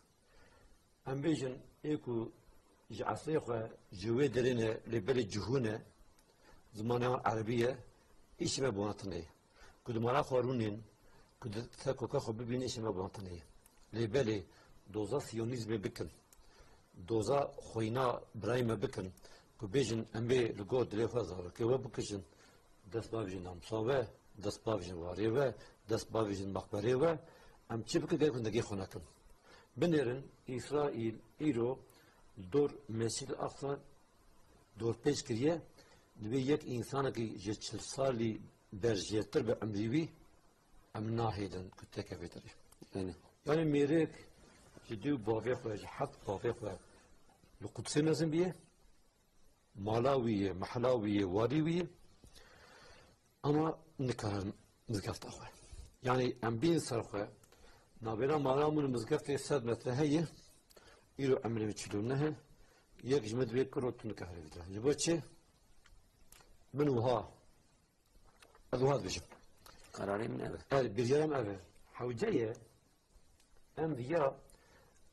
Em bejin, eku asli xwe cüve derine, lebeli cühune, zamanı Arabiye, işime buantını. Ku dumara xwarunin, ku tekoka xabı bin işime buantını. Lebeli doza siyonizme bakın. دوزا خوینا برای ما بکن که بیشن امی لگو دلی خزار که و بکشن دست باویجن نامساوه دست باویجن واریوه دست باویجن مقبریوه ام چی بکن گه کندگی خونه کن بنیرن اسرائیل ایرو دور مسجد اقصا دور پیش کریه دوی یک انسان که 40 سالی برجیتر به امریوی ام ناهیدن که تکفی داری یعنی میرک جدو باوی خواه حق باوی خواه القدس نازم بیه مالاویه محلاویه واریویه اما نکارن مزگفت خواه یعنی ام بین سر خواه نابینا مالامون مزگفت 100 متر هیه ایرو عملی بچلونه هی یک جمد بیه کروت نکاره بیدره جبو چه؟ منوها ادوهاد بجم قراری من اوه بیریارم اوه حوجه ام بیا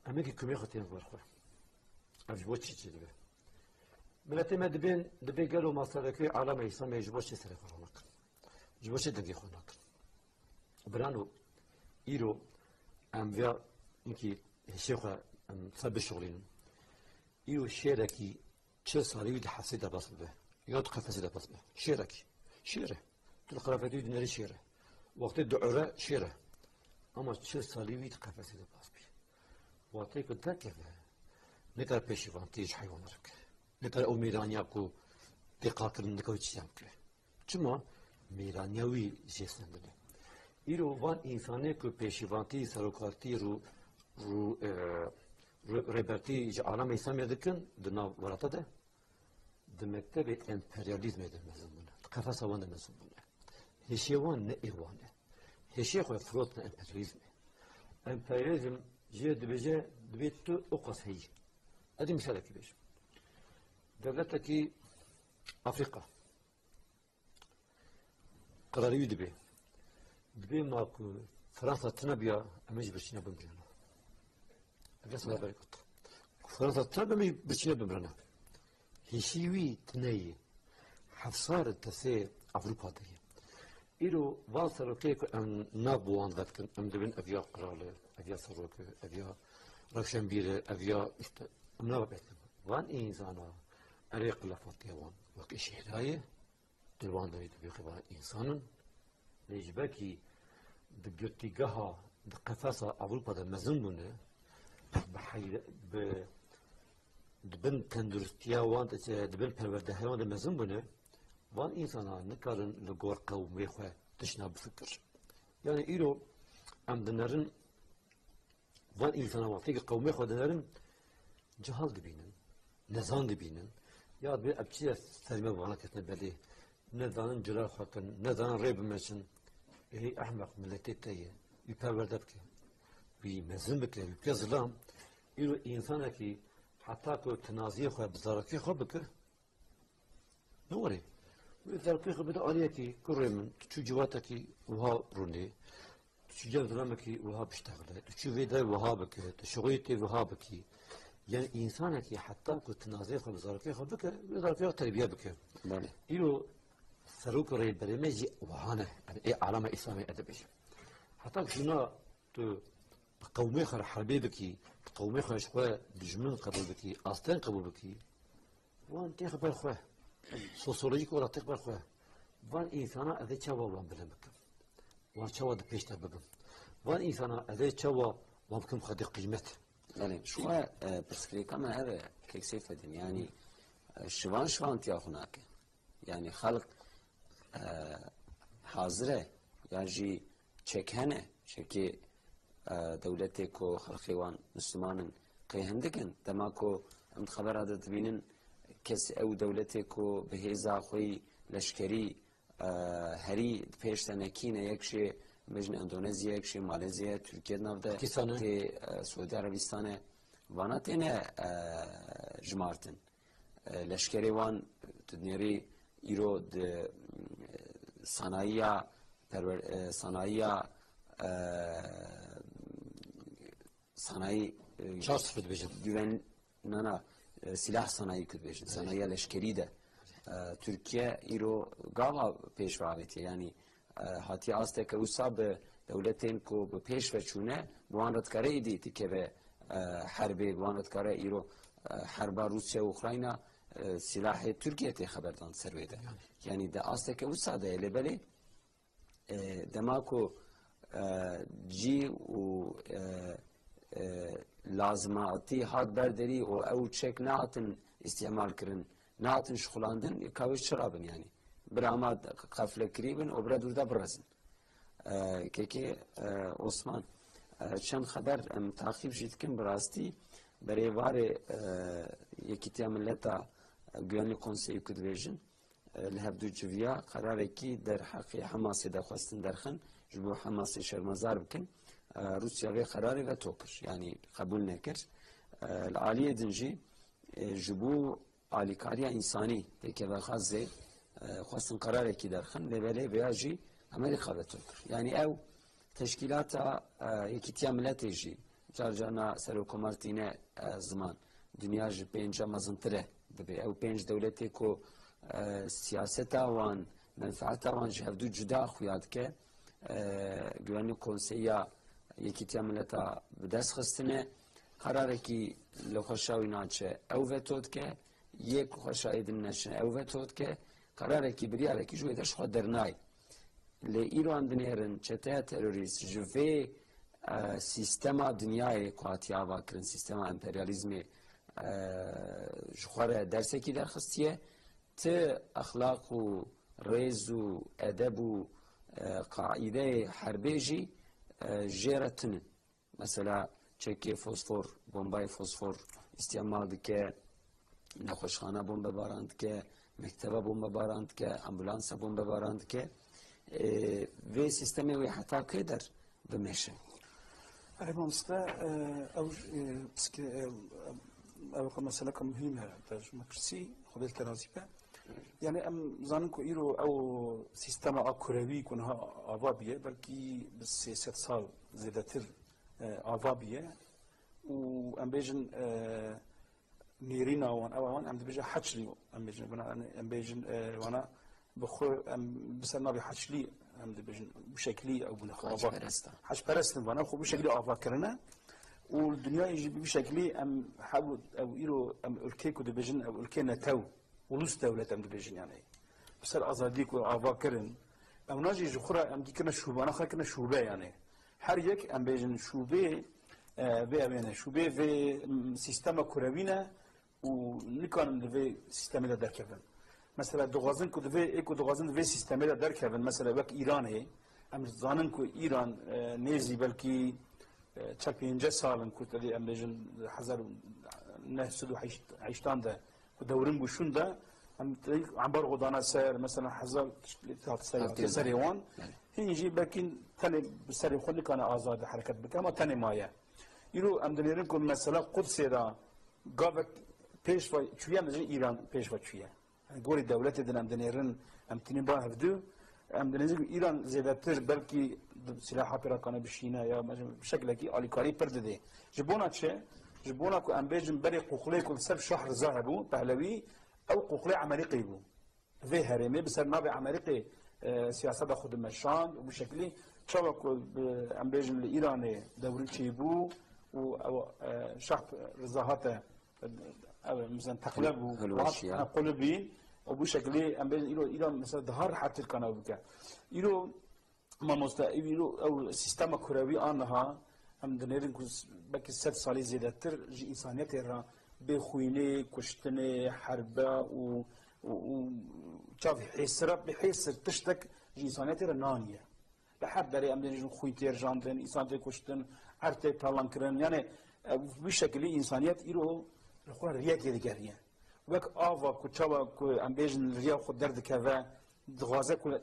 امریکا کمی خطیم برخواه اجبو چی دیگه ملت ما دبی گلو مصدر که عالم اسلام اجبو چی سر خورناک اجبو چی دنگی خورناک برانو ایرو ام ویا اینکی شیخ ام صب شغلینم ایرو شیرکی چه سالی وید حسید باس به یا تو قفسید باس به شیره تو الخلافتی دنیاری شیره وقتی دعوره شیره اما چه سالی وید قفسید باس به وقتی که تکفه نکار پیشوان تیج حیوان رک نکار او میرانیا کو دقت کردن نکوی چیام که چما میرانیاوی جسم داره ایرو وان انسانی کو پیشوانتی سرکارتی رو ربرتی عالم اسلامی دکن دنا ورطه ده دمکتب امپریالیزم ده مزمونه قفص وان ده مزمونه هشیوان نه ایوانه هشی خو فروت نه امپریالیزم جه دبجه دبیت تو اقص هی ادی مثال کی بیش دولت کی افریقا قراری دبی ماکو فرانسا تنبیا امج برشنا بمرنا اجلس الله يبارك فرنسا تنبیا برشنا بمرنا هشیوی تنهی حفصار تسه أوروبا دهی إيرو واصلوا كيك أن نابوان ذاتكن أم دبن أفيا قرالة أفيا سروك أفيا رخشنبيرة أفيا أم نابتهم وان إنسانا أريق لفاتي وان وك إشي هداية دلوان دهي دبي خبان إنسانا نجبكي دبيوتي قها دقفاسة أوروبا ده مزنبونه بحيل دبن تندرستيا وان دبن پروردهي وان ده مزنبونه وان إنسانا نكارن لغور قومي خواه تشنا بفكر يعني إيرو أم دنرن وان إنسانا وقتيك قومي خواه دنرن جهال دبينن نزان دبينن يا بي أبتيا سلمة وانا كتنا بلي نزانن جلال خواكن نزانن ريب مشن إيه أحمق ملتي تاية يبرورده بكي بمزن بكي بكي ظلام إيرو إنسانا كي حتى كو تنازيه خواه بزاركي خواه بكي نوري وإذا كيف بدأ عليكي كل من تشو جواتكي وها روني تشو جنزلامكي وها بيشتغل تشو فيدا وها بكي تشغيتي وها بكي يعني إنسانك حتى كنت نازل خب زاركي خب بكي زاركي تربية بكي إلو سروك رأي برمجي وهانا يعني إيه علامة إسلامية أدبية حتى كنا تو قومي خر حربي بكي قومي خر شوية دجمن قبول بكي أستان قبول بكي وان تخبر خواه سوسيولوژیک ولا تقبل خواه وان إنسانا أذي چوا وان بلن بكم وان چوا دبيشتا ببم وان إنسانا أذي چوا وان بكم خدي قيمت يعني شوية بسكري كمان هذا كيكسي فدين يعني شوان تيا هناك يعني خلق حاضرة يعني چكهنة شكي دولتكو خلقيوان مسلمان قيهندكن تماكو ام خبر هذا تبينن کس او دولتکو به هزا خوی لشکری هری پیشتنکینه یکشی مجن اندونزیا یکشی مالزیا ترکیه نافده تی سعودی عربستانه وانا تینه جمارتن لشکری وان تدنیری ایرو صنایع شخص بده بجم güven nana silah sanayi kütbeşin sanayi leşkeri de Türkiye iro gava peşvaveti yani hati azteke usab devletin ko be peşveçune buanrat kare idi ki ve harbi buanrat kare iro harba Rusya Ukrayna silahı Türkiye'de haberdan servede yani de azteke usab de lebeli demako ji u لازماتی هات برداری و او چک ناتن استعمال کرن ناتن شخلاندن کاوش شرابن yani براماد قفله کریبن و برا دوردا برزن که Osman چند خبر تعقیب جید کن براستی برای وار یکیتیا ملتا گوانی کنسیی کد ویژن لهبدو جویا قراره کی در حقی حماسی دخواستن درخن جبو حماسی شرمزار بکن روسيا غير قراري و توكر يعني قبول نكر العالية دنجي جبو آليكاريا إنساني تيكي بخازي خواستن قراري كي درخن لبالي بياجي أمريكا و توكر يعني أو تشكيلات يكيتيا ملاتي جي جارجانا سروكو مارتينة زمان دنيا جي بينجا مزنطره ببي أو بينج دولتي كو سياستا وان منفعتا وان جهفدو جدا خوياد كه جواني كونسيا یکیتیا ملتا به دست خستنه قراره که لخوشاوی ناچه او وتود که یک خوشایی دن نشنه او وتود که قراره که بریاره که جوی دش خود درنای لی ایران دنیرن چته تروریست جوی سیستما دنیای قاطی آوا کرن سیستما امپریالیزم جخواره درسه که درخستیه ته اخلاق و ریز و ادب و قاعده حربیجی جيرتن مثلا چکی فوسفور بمبای فوسفور استعمال دکه نخوشخانه بمب باراند که مکتبه بمب باراند که امبولانس بمب باراند که و سیستمی وی حتی که در بمشه أنا مستة أو بس أو مثلا كمهمة ترجمة كرسي قبل ترازيبة يعني أم زانكو إيرو أو سيستم أكروي كونها أوابية بلكي بس 6 سال زيادتر أوابية وأم بيجن نيرينا وان أوان أم بيجن حشلي أم بيجن أم بيجن وانا بخو أم بسنا بحشلي أم بيجن بشكلي أو بنخوابا حش برستن وانا خو بشكلي أوابا كرنا والدنيا يجي بشكلي أم حاول أو إيرو أم الكيكو دبيجن أو الكينا تو ولوس دولة أم دبيجن يعني بس الأزاديك والأوابا كرن أو ناجي جخرة أم دي كنا شوبة أنا خا كنا شوبة يعني حريك أم بيجن شوبة بيعمل شوبة في سيستم كروينا ونكان في سيستم ده دركبن مثلا دوغازن كود في ايكو دوغازن في سيستم ده دركبن مثلا وقت إيران هي أم زانن كو إيران نيزي بلكي تشابينجا سالن كود اللي أم بيجن حزر نهسدو عيشتان ده ودورن بوشون ده أم عبر غضانا سير مثلا حزر سريوان هي يجي لكن تاني بسري خلي كان آزاد حركة بكما تاني مايا يرو أم دنيرنكم مثلا قدس ده قابك پیشوا چویا مثلا ایران پیشوا چویا گوری دولت دنم دنیرن ام تینی با هفدو ام دنیزم ایران زیادتر بلکی سلاح پیراکانه بشینه یا بشکل کی آلیکاری پرده جبونا چه جبونا کو ام بیجن بری قوقله کل سب شهر ذهبو پهلوی او قوقله عملیقی بو في هرمي بس ما بعمريقي سياسة خود مشان وبشكل شبك ام بیجن ایرانی دوری چیبو و شعب رضاهاته أو مثلا تقلب وأنا قلبي أو بشكل أم بين إيران مثلا ظهر حتى القناة بكا إيرو ما مستقيم إيرو أو سيستم كروي أنها أم دنيرن كوز بك 6 سال زيادة تر جي إنسانية ترى بخوينة كشتنة حربة و شاف حسرة بحسر تشتك جي إنسانية ترى نانية لحد بري أم دنيرن خوي ترجاندن إنسانية كشتن عرتة طلانكرن يعني بشكل إنسانية إيرو الخوان رياض يدقاريا وك آفا كتشاوا كو أمبيجن ريا خو درد كذا دغازة كو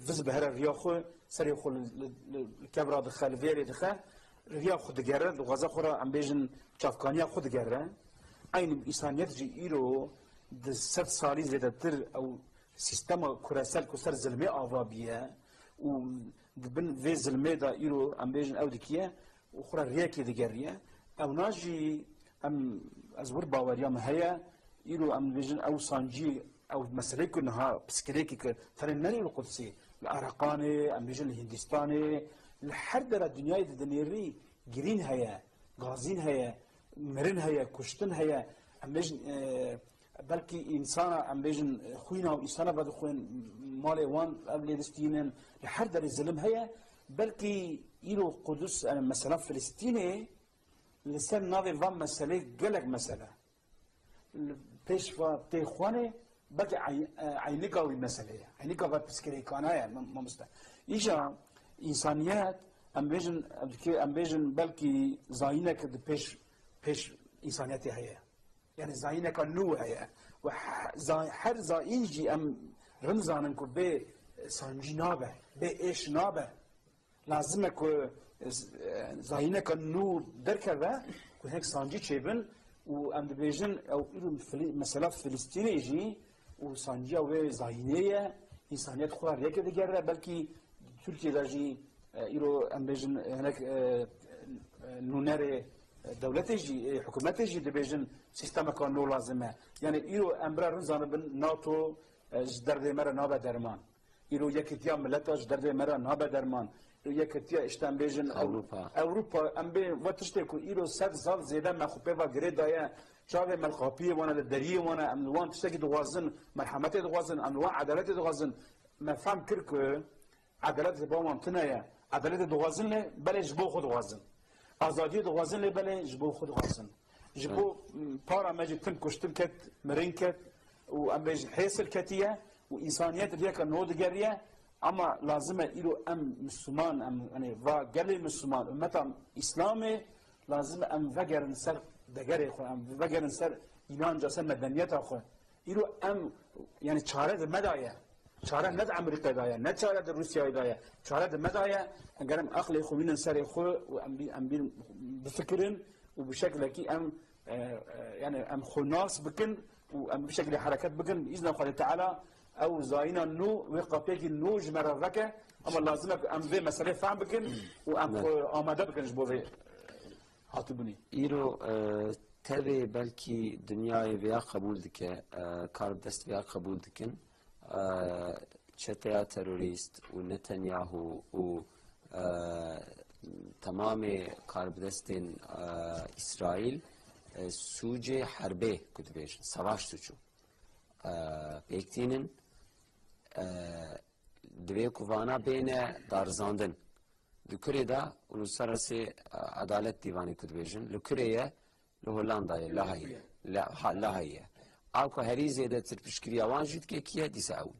فز بهر ريا خو سري خو الكاميرا دخل فيري دخل ريا خو دقارة دغازة خورا أمبيجن شافكانيا خو دقارة أين إنسانية جي إيرو د 7 سالي زيادة تر أو سيستم كراسال كو سر زلمي آفا بيا و دبن في زلمي دا إيرو أمبيجن أو دكيا وخورا ريا كي دقاريا أو ناجي أم أزور باوريام هيا يلو أم فيجن أو سانجي أو مسألة كنها بسكريكي ترى نري القدسي العراقاني أم فيجن الهندستاني الحرب الدنيا الدنيري جرين هيا غازين هيا مرن هيا كشتن هيا أم فيجن بلكي إنسان أم فيجن خوينا وإنسان بعد خوين مالي وان قبل فلسطين الحرب الظلم هيا بلكي يلو قدس أنا مثلا فلسطيني لسان ناظر فان مسألة قلق مسألة بيشوا تيخواني بقى عينيكاوي مسألة عينيكاوي بسكري كانايا ما مستا إيجا إنسانيات أم بيجن بلكي زاينك بيش إنسانياتي هي يعني زاينك النوع هي وحر زاينجي أم رمزانكو بي سانجي نابه بي إيش نابه لازمك زاينك النور دركبه وهيك سانجي تشيبن وأم بيجن أو مثلا فلسطين يجي وسانجي أو زاينية إنسانية خلا ريك دقيقة بلكي تركيا داجي إيرو أم بيجن هناك نونري دولة يجي حكومة يجي دبيجن سيستم كان نو لازمه يعني إيرو أمبرار رزان بن ناتو جدرد مرة نابا درمان إيرو يكتيا ملتا جدرد مرة نابا درمان يكتيا اشتان بيجن أوروبا أم بين وتشتكو إيرو 7 سال زيادة ما خبيبا غريدايا شاوي ملقابية وانا الدريه وانا أملوان تشتكي دوازن مرحمتي دوازن أملوان عدالتي دوازن ما فهم كركو عدالت باوان تنايا عدالت دوازن لي بلا جبو خود دوازن آزادی دوازن لي بلا جبو خود دوازن جبو بارا ماجي تم كشتم كت مرين كت وأم بيجن حيصل كتية وإنسانيات رياك النود جريه أما لازمه إلو أم مسلمان أم يعني وقلي مسلمان أمتا إسلامي لازم أم وجرن سر دقري خو أم وجرن سر إيمان جاسم مدنيات أخو إلو أم يعني شارد مدايا چاره نه در امریکا دایا نه چاره در روسیه دایا چاره در مدایا اگرم عقل خوبین سر خو و ام بفكرن وبشكل كي ام يعني ام خناص بكن وام بشكل حركات بكن باذن الله تعالى او زاينا نو وقابيك نو جمره ركه اما لازمك ام في مساله فهم بكن وام آماده بكن جبوه هاتبني ایرو تبه بلکی دنیای ویا قبول دکه کار دست ویا قبول دکن چتیا تروریست و نتانیاهو و تمام کاربدستین اسرائیل سوج حربه کدبیش سواش سوچو بیکتینن دوی کوانا بین دارزاندن لکره دا uluslararası adalet divanı kudbejin lüküreye لهولندای لاهیه آوکه هریزه ده ترپشکری آوان جد که کیه دیسه اون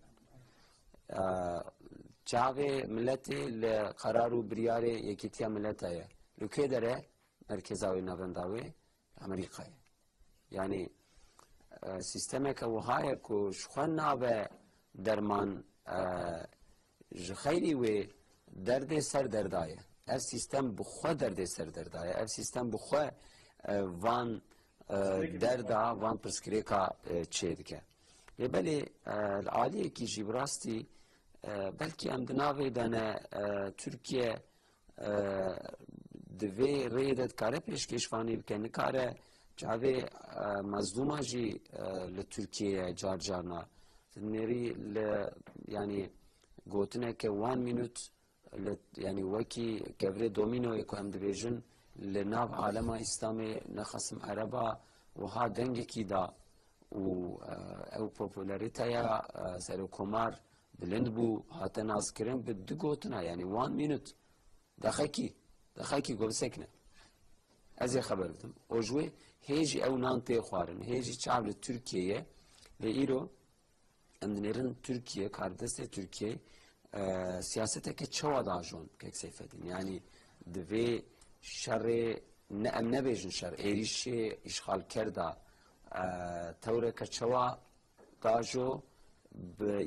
چاقه ملتی لقرار و بریار یکیتیا ملت هایه لکه داره مرکزاوی نونداوی امریکا یعنی سیستمه که وهایه که شخوان نابه درمان جخیلی و درد سر دردایه اف سیستم بخوا درد سر دردایه اف سیستم بخوا وان دردا وان پرسکریکا چه دکه بله العالیه کی جبراستی بلکی ام دناوی دانه ترکیه دوی ریدت کاره پیش کشوانی بکنه کاره جاوی مظلومه جی لترکیه جار جارنا نری یعنی گوتنه که 1 minute يعني وكي كفري دومينو يكو ام ديفيجن لناف عالم اسلامي نخصم عربا وها دنگ كيدا و او بوبولاريتايا سرو كومار بلند بو هاتا نازكرين بدقوتنا يعني 1 minute دخاكي قول سكنه ازي خبرتم اوجوي هيجي او نانتي خوارن هيجي شعب تركيا لإيرو اندنيرن تركيا كاردست تركيا سیاسته که چوا داجون که سیفدین یعنی دوی شر نم نبیجن شر ایریش اشغال کرده توره که چوا داجو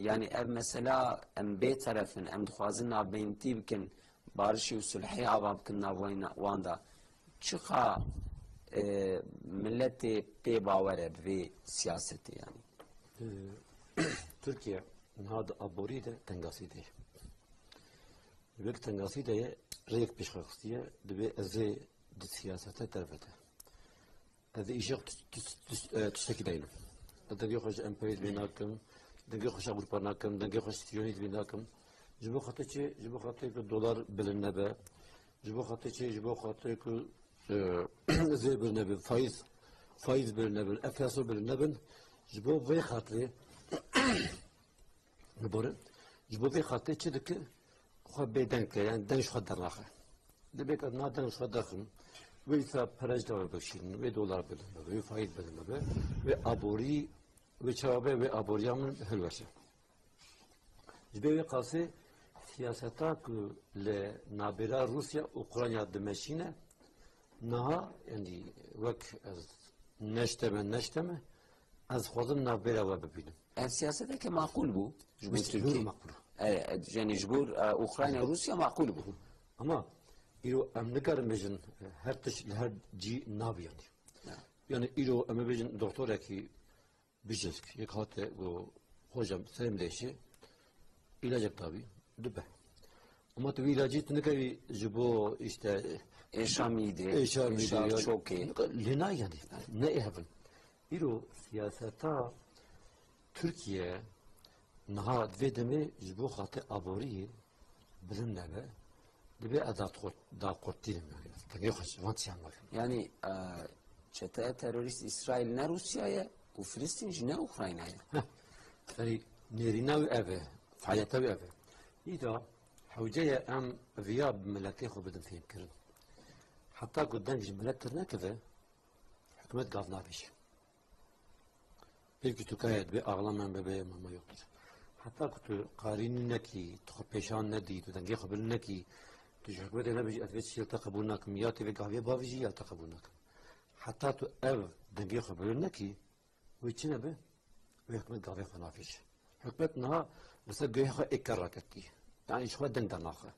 یعنی اب مثلا ام بی طرفن ام دخوازن نابینتی بکن بارشی و صلحی عوام بکن نابوین واندا چقا ملت پی باوره به سیاستی یعنی Türkiye هذا أبوري ده تنقاسي ده بيك تنقاسي ده ريك بيشخصية دبي أزي السياسة ترفته هذا إشاق تشتكي دينه دنجي خوش أمبريد بيناكم دنجي خوش أوروبا ناكم دنجي خوش سيونيت بيناكم جبو خاطر الدولار بالنبى جبو خاطر زي بالنبى فايز بالنبى أفلاسو بالنبى جبو في خاطر نبورة جبوبي خاطر كذا خو بيدنك يعني دنش خدر ناخه دبيك أدنى دنش خدرهم ويسا برج دوا بخشين $1 بدن وفايد بدن به وأبوري وشابه وأبوريا من هلوشة جبوي قاسي سياستك لنابرة روسيا أوكرانيا دمشينة نها يعني وك نشتمه از خودم نابرة وببینم السياسة که معقول بو جبور جبور تركيا معقول يعني جبور اوكرانيا وروسيا معقول بو ama İro em nikarim bejin her ci nabi yani İro em bejin doktora ki bijesk yek hate bu hocam senem deşi ilacak tabi dübe ama tabi ilacı nikavi jibo işte eşamiydi eşar çok iyi lina yani ne ehven İro siyaseta Türkiye naha vedemi jibo hate abori bilin ne be دبي أدات دا قرطين تجي خش وانتي عمل يعني çete terörist İsrail ne Rusya'ya و فلسطين جنا أوكرانيا يعني نيرينا وأبى فعلتها وأبى إذا حوجية أم غياب ملكي خو بدن فيهم كرن حتى قدام جملات كرنا كذا حكومة قافنا بيش بيركي تكايد بأغلام من ببي ما يقدر حتى كنت قارين نكي تخب بيشان ندي تدنجي خبر نكي تجربة أنا بيجي أثبت شيء تقبلناك مياتي بقى بافيجي يلتقبلناك حتى تو أو دنجي خبرناكي ويتشنا به وحكمة قاضي خنافيش حكمتنا مثلا جوی خو اکرار کردی یعنی شو دن درناخه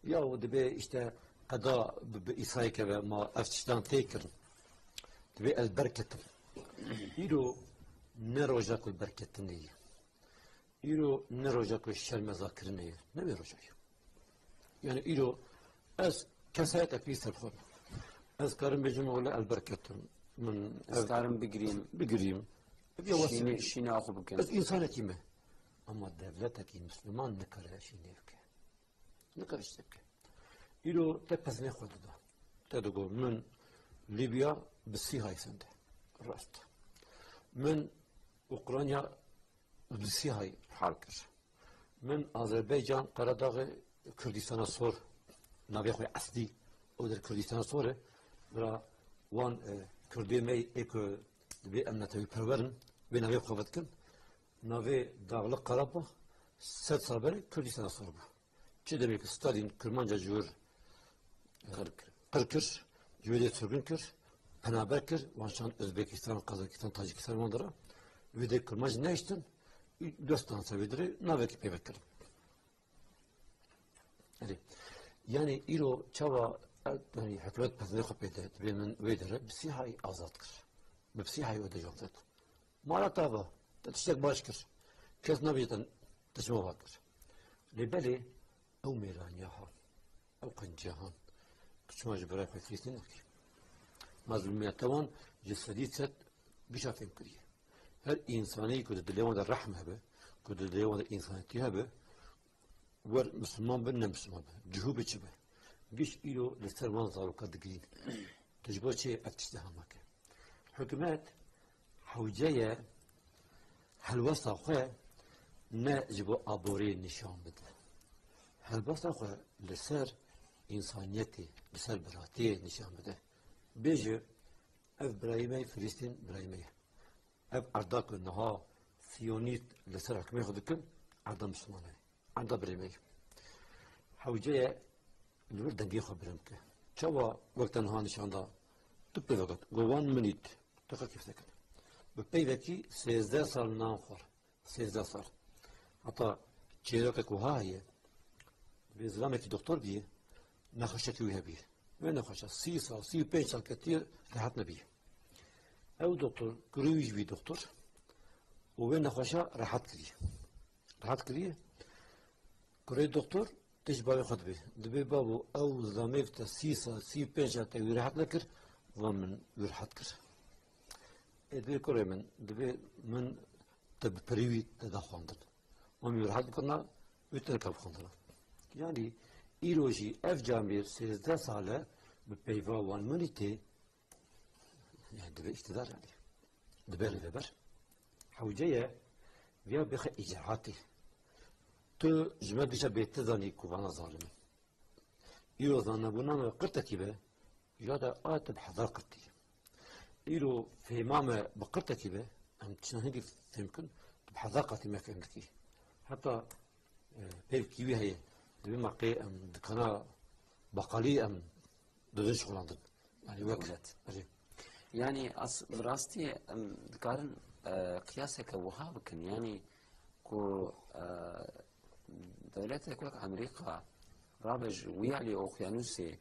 یا و دبی işte قضا به İsa'yı که ما افتشتان تیکرن دبی البرکتن ایرو نروجا کل برکتن نیه ایرو نروجا کل شر مذاکر نیه نمی روجایی yani ایرو از کسایت اکلی سرخور از کارم بجم ولا البرکتن من İsterim بگیریم شینی آخو بکن از انسان کیمه ama devlet ki Müslüman ne kadar şey ne yok ne kadar işte ki İro tepes ne koydu da tedugo men Libya bisiha isende rast men Ukrayna bisiha harkır men Azerbaycan Karadağ Kürdistan'a sor navi koy asli o der Kürdistan'a sor bra wan Kürdiyemey ek bir emniyete perverin ve navi koyvatken Navi Dağlık Karabağ, set saberi Kürdistan'a sorbu. Çi demek ki Stalin, Kırmanca cüür, Kırkır, cüvede sürgünkür, Penaberkir, Vanşan, Özbekistan, Kazakistan, Tacikistan onlara. Ve de Kırmanca ne iştin? Dostan sevidiri, navi ki peyvekir. Yani İro çava, yani hükümet pezine kopyede, benim vedere, bisihay azatkır. Bisihay ödeyecektir. Mara tava. تشتك باشكر كيف نبيتن تسمو باكر لبالي او ميران ياها او قنجاهان كشما جبراي في فلسطين نكي مظلومية توان جسديت ست بشافين كريه هر انساني كود دليوان الرحمة به كود دليوان الانسانيتي به ور مسلمان بنا مسلمان به جهوب به بيش إلو لسر منظر وقد قليل تجبر شيء اكتشتها ماك حكومات حوجية هلوسا خواه نه جبو آبوری نشان بده هلوسا خواه لسر انسانیتی لسر براتی نشان بده بیجه اف برايمي فلسطين برايمي اف ارداك نها سيونيت لسر حكمي خدكم اردا مسلمانه اردا برايمي حوجيه الورد دنگي خبرمك چوا وقت نها نشان دا تب وقت جوان منيت تقا كيف سكن بپیوکی 13 سال نام خور 13 سال حتی چیروک کوهایه به زلامی که دکتر بیه نخوشه که ویه بیه و نخوشه 30 سال 35 سال کتیر راحت نبیه او دکتر گرویش بی دکتر و نخوشه راحت کریه گروی دکتر تیش باوی خود بی دبی بابو او زلامی فتا 30 سال 35 سال تاوی راحت نکر و من راحت کر دبي كوري دبي من تب بريوي تدخلندن ومن راحت كنا وتركب خندنا يعني إيروجي اف جامير 13 ساله ببيفا وان منيتي يعني دبي اقتدار يعني دبي البر حوجيه فيها بخ اجراءاتي تو جمع بيشا بيتزاني كوفانا ظالم إيرو ظانا بنا قرتكبه يادا آتب حذر قرتي إيرو في ماما بقرتك به أم تشنهدي فهمكن بحذاقة ما فهمتكي حتى بيركي هي بما قي أم دكنا بقالي أم دون شغل عندن يعني وقت يعني أصل راستي أم ذكرن قياسك وهابكن يعني كو دولتك أمريكا رابج ويعلي أوقيانوسي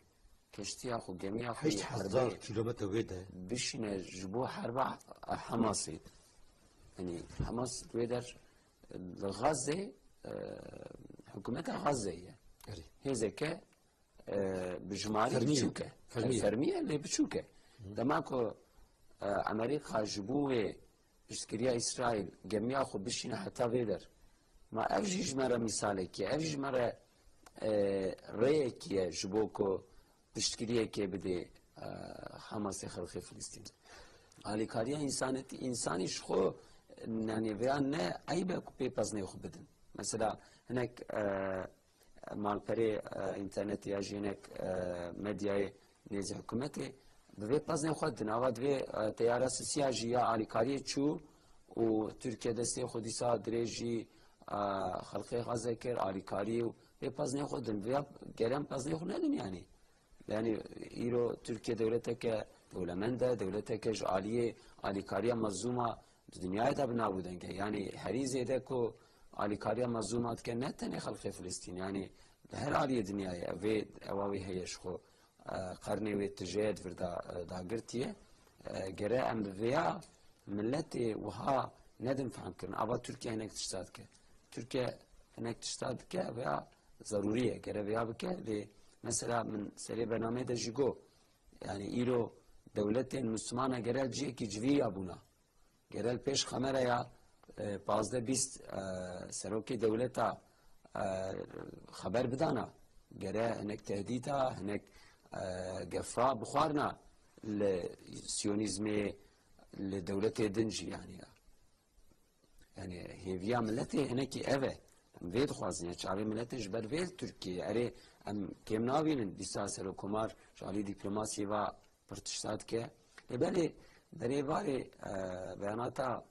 كشتي أخو جميع أخو 1000 كيلومتر ويدا بشنا جبو حرب حماسي يعني حماس ويدر غزة حكومتها غزة هي زكاة بجماري بشوكة فرمية اللي بشوكة دماكو أمريكا جبوه بشكريا إسرائيل جميع أخو بشنا حتى ويدر ما أفجيج مرة مثالك أفجيج مرة رأيك جبوكو بشكرية که بده حماس خلق فلسطین علی کاریا انسانیش خو يعني ویان نه عیبه که پیپاز نه خو بدن مثلا هناك مال پری اینترنت یا جنک مدیای نیز حکومتی به پیپاز نه خود نواد و تیاره سیاسی یا علی کاری چو و ترکیه دسته خودی سا درجی خلق غزه کر علی کاری و پیپاز نه خود و گرم پاز نه خود ندن يعني إيرو تركيا دولتك دولمندا دولتك جعالية عاليكارية مظلومة الدنيا تبنا بودنك يعني هريزة دكو آلیکاریا مظلومات که نه تنها خلق فلسطین یعنی هر عالی دنیای اوید اواوی هیش خو قرنی و تجید فردا داگرتیه گره ام بیا ملت وها ندم فهم کردن اما ترکیه هنگ تشتاد که ترکیه هنگ تشتاد که ویا ضروریه گره ویا بکه و مثلا من سری برنامه دجیگو yani îro devletên Müslüman gerel ciyekî civî ya bûna. Gerel pêş xemera ya pazde bîst serokê dewleta xeber bidana. Gere hinek tehdîta, hinek gefa bixwarina li Siyonîzmê li devletê din jî yani ya. Yani hêviya milletê hinekî ev e. Vê dixwazin ya çavê milletê ji ber vê Tirkiye erê em kêm navînin dîsa serokkomar ji alî dîplomasiyê ve pirtiştat ke. Lêbelê derêvarê beyanata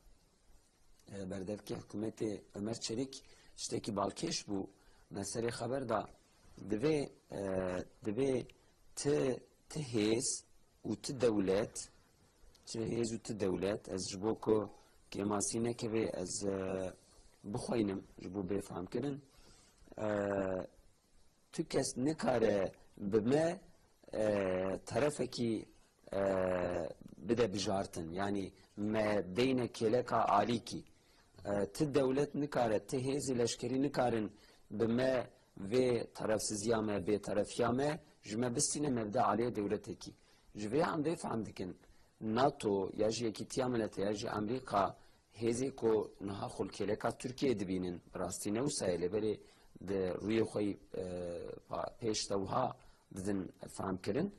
berdevkê hikûmetê Ömer Çelik tiştekî balkêş bû meselê xeber da divê ti hêz û ti dewlet ti hêz û ti dewlet ez ji bo ku kêmasî nekeve ez bixwînim ji bo bêfamkirin tu kes nikare bi me tarafekî bide bijartin yani me beyne kêleka alîkî ti dewlet nikare ti hêzî leşkerî nikarin bi me vê tarafsiziya me bêterafiya me ji me bistîne me bide aliyê dewletekî ji vê em vê fehm dikin NATO ya jî Yekîtiya Milletê ya jî Amerîka hêzê ku niha xulkêleka Tirkiye dibînin bi rastî ne wisa lêberê di rûyê xwe pêş de wiha didin femkirin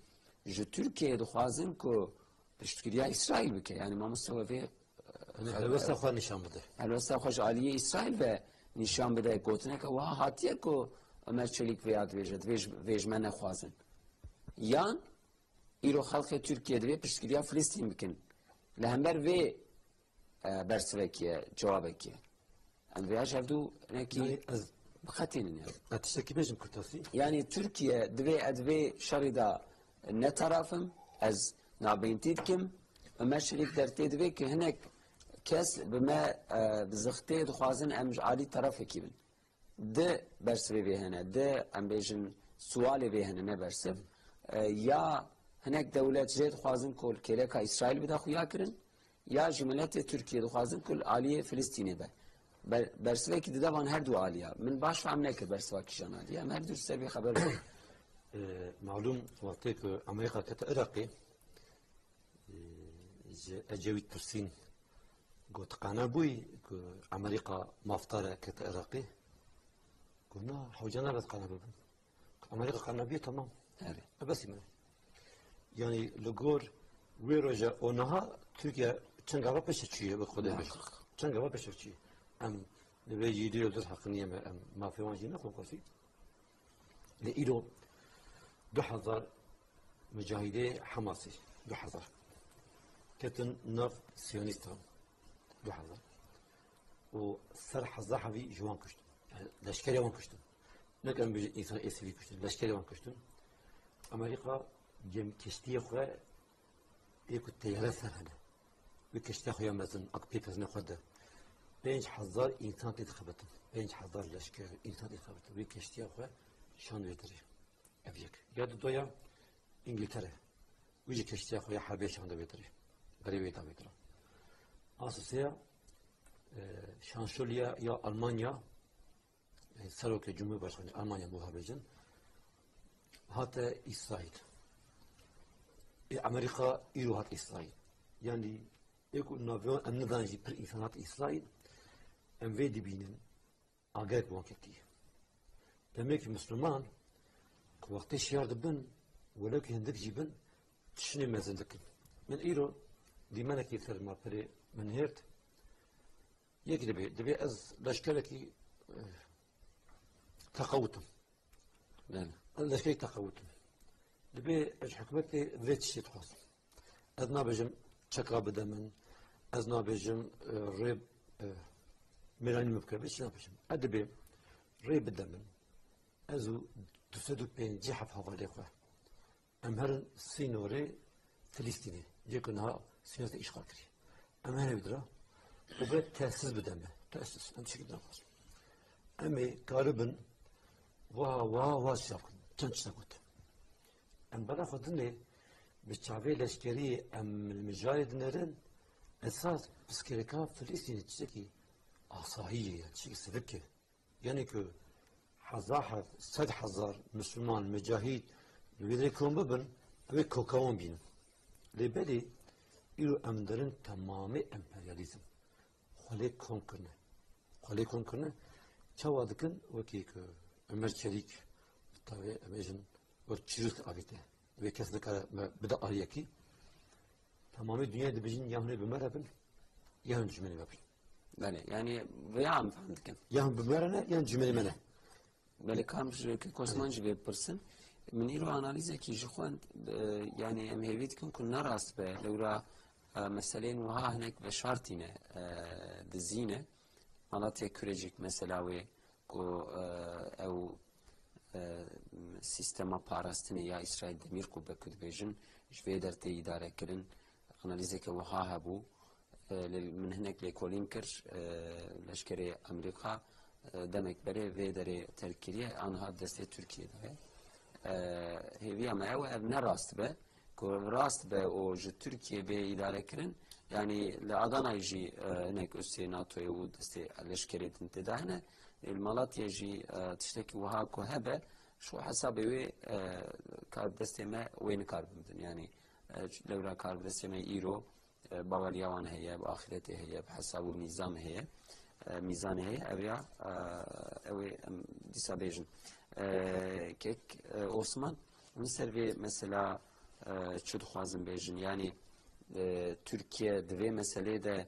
ji Tirkiye dixwazin ku piştgiriya İsrail bike yani mamosta vê helbesta xwe nîşan bide. helbesta xwe ji aliyê İsrail ve nîşan bide gotineka wiha hatiye ku Ömer Çelik vêya dibêje vê ji me nexwazin yan îro xelkê Tirkiye divê piştgiriya Filistîn bikin li hember vê bersivekî cewabekî em vêya ji hevdû nekî bixetînin yani. Tiştekî bêjim kurtasî. Yani Türkiye divê şerî da ne tarafım ez nabîntî dikim Ömer Çelik dertê divê ki hinek kes bi me bi zixtê dixwazin em ji alî tarafekî bin di bersivê vê hene di em bêjin sualê vê hene ne bersiv ya hinek dewlet jê dixwazin ku kêleka İsrail bide xuya kirin ya ji milletê Tirkiye dixwazin ku aliyê Filistînê be bersivekî dide van her du aliya min baş fehm nekir bersivakî jan aliye em her du ser vê xeber bû معلوم وقتی که امریکا کت عراقی اجوید پرسین گوت قانا بوی که امریکا مفتاره کت عراقی گونا حوجانا بس قانا ببن امریکا قانا بیه تمام بس من yani لگور وی روزا اونها ترکیه چند گاوا پیش چیه به خدا بشه چند گاوا پیش چیه ام نبی جدی رو در حقنیه ام مافیان جینا خوب کسی لئیرو 2000 مجاهده حماسي 2000 كتن نف سيونيستان 2000 وسر حزاحبي جوان كشتن يعني لشكري وان كشتن نكن بيجي انسان اسفي كشتن لشكري وان كشتن امريكا جم كشتي خو يكو تيار سرهنا وكشتي خو يمزن اقبي بزن خده 5000 انسان تخبطن 5000 لشكر انسان تخبطن وكشتي خو شان ويدري eviyek. Ya da doya İngiltere. Ucu keştiye koya harbiye şanda betiri. Brevi da betiri. Asya şansölye ya Almanya Sarokya Cumhurbaşkanı Almanya muhabirin hatta İsrail. Amerika İruhat İsrail. Yani ekul navyon emnedanji per insanat İsrail emve dibinin agayet muhakketi. Demek ki Müslüman وقتی شیار دبن ولی که هندک جیبن تشنی مزندکن من ایرو دیمانه کی سر ما پری من هرت یکی دبی از لشکره کی تقوتم لشکره تقوتم دبی از حکومتی ذات شیء خاص از نابجم چکا بدمن از نابجم ریب میرانی مبکر بیش نابجم ادبی ریب بدمن ازو تصدق بين جحف هذا الإخوة أمهرن سينوري فلسطيني يكونها سياسة إشغال كري أمهرن بدرا وبرد تأسيس بدمه تأسيس أنت شكل نقص أمي كاربن وا شافكن تنش نقول أم بنا خدني بالشعبية العسكرية أم المجاهد نرن أساس بسكريكا فلسطين تشكي عصاهية يعني تشكي سبكة يعني كو حزاحة 100,000 مسلمان مجاهد بيدركون ببن أبي كوكاون بين لبدي إلو أمدرن تمامي إمبرياليزم خلي كونكرنا çavadыкın vaki ki Ömer Çelik tabi emejin ve çizik abite ve kesinlikle bida ariyaki tamamı dünyada bizim yahne bir merhabın yahne cümle yapın. Yani veya am fahmdikin. Yahne bir merhane yahne cümle mene. Böyle kalmış kosmancı bir pırsın. من إيرو أناليزة كي جخوان يعني أم هيفيت كنا راس به لورا مسألين وها هناك بشارتينه دزينه مالاتي كوريجيك مثلا و أو سيستما باراستني يا إسرائيل دمير كو بكود بيجن جفيدر تي إدارة كرن أناليزة كوها هبو من هناك لكولينكر لشكري أمريكا دمك بري فيدري تركيا أنها دستي تركيا ده هذي أما هو أبناء راست به كراست به أو جو تركيا به إدارة كرن يعني لعدنا يجي هناك أسي ناتو يود أسي لشكري تنتدهنا المالات يجي تشتكي وها كهبة شو حسابي وي كارب دستي ما وين كارب مدن يعني لو را كارب دستي ما إيرو باوريوان هي بآخرته هي بحساب الميزان هي ميزان هي أبيع أوي ديسابيجن كيك عثمان نسرفي مثلا شو خوازم بيجن يعني تركيا دوی مسئله ده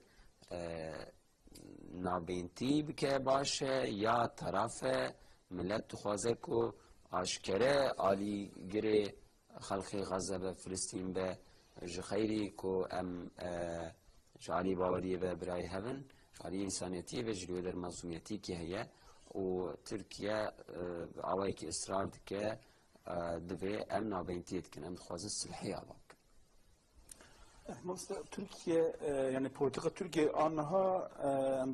نابینتی بکه باشه یا طرف ملت تخوازه که آشکره آلی گره خلقی غزه به فلسطین به جخیری که ام جعلی باوریه به برای هون جعلی انسانیتی و جلوه در مظلومیتی که هیه و ترکیا عوایی که اصرار دکه دوی ام نابینتی دکن ام خوازه صلحی آبا Türkiye yani politika Türkiye anha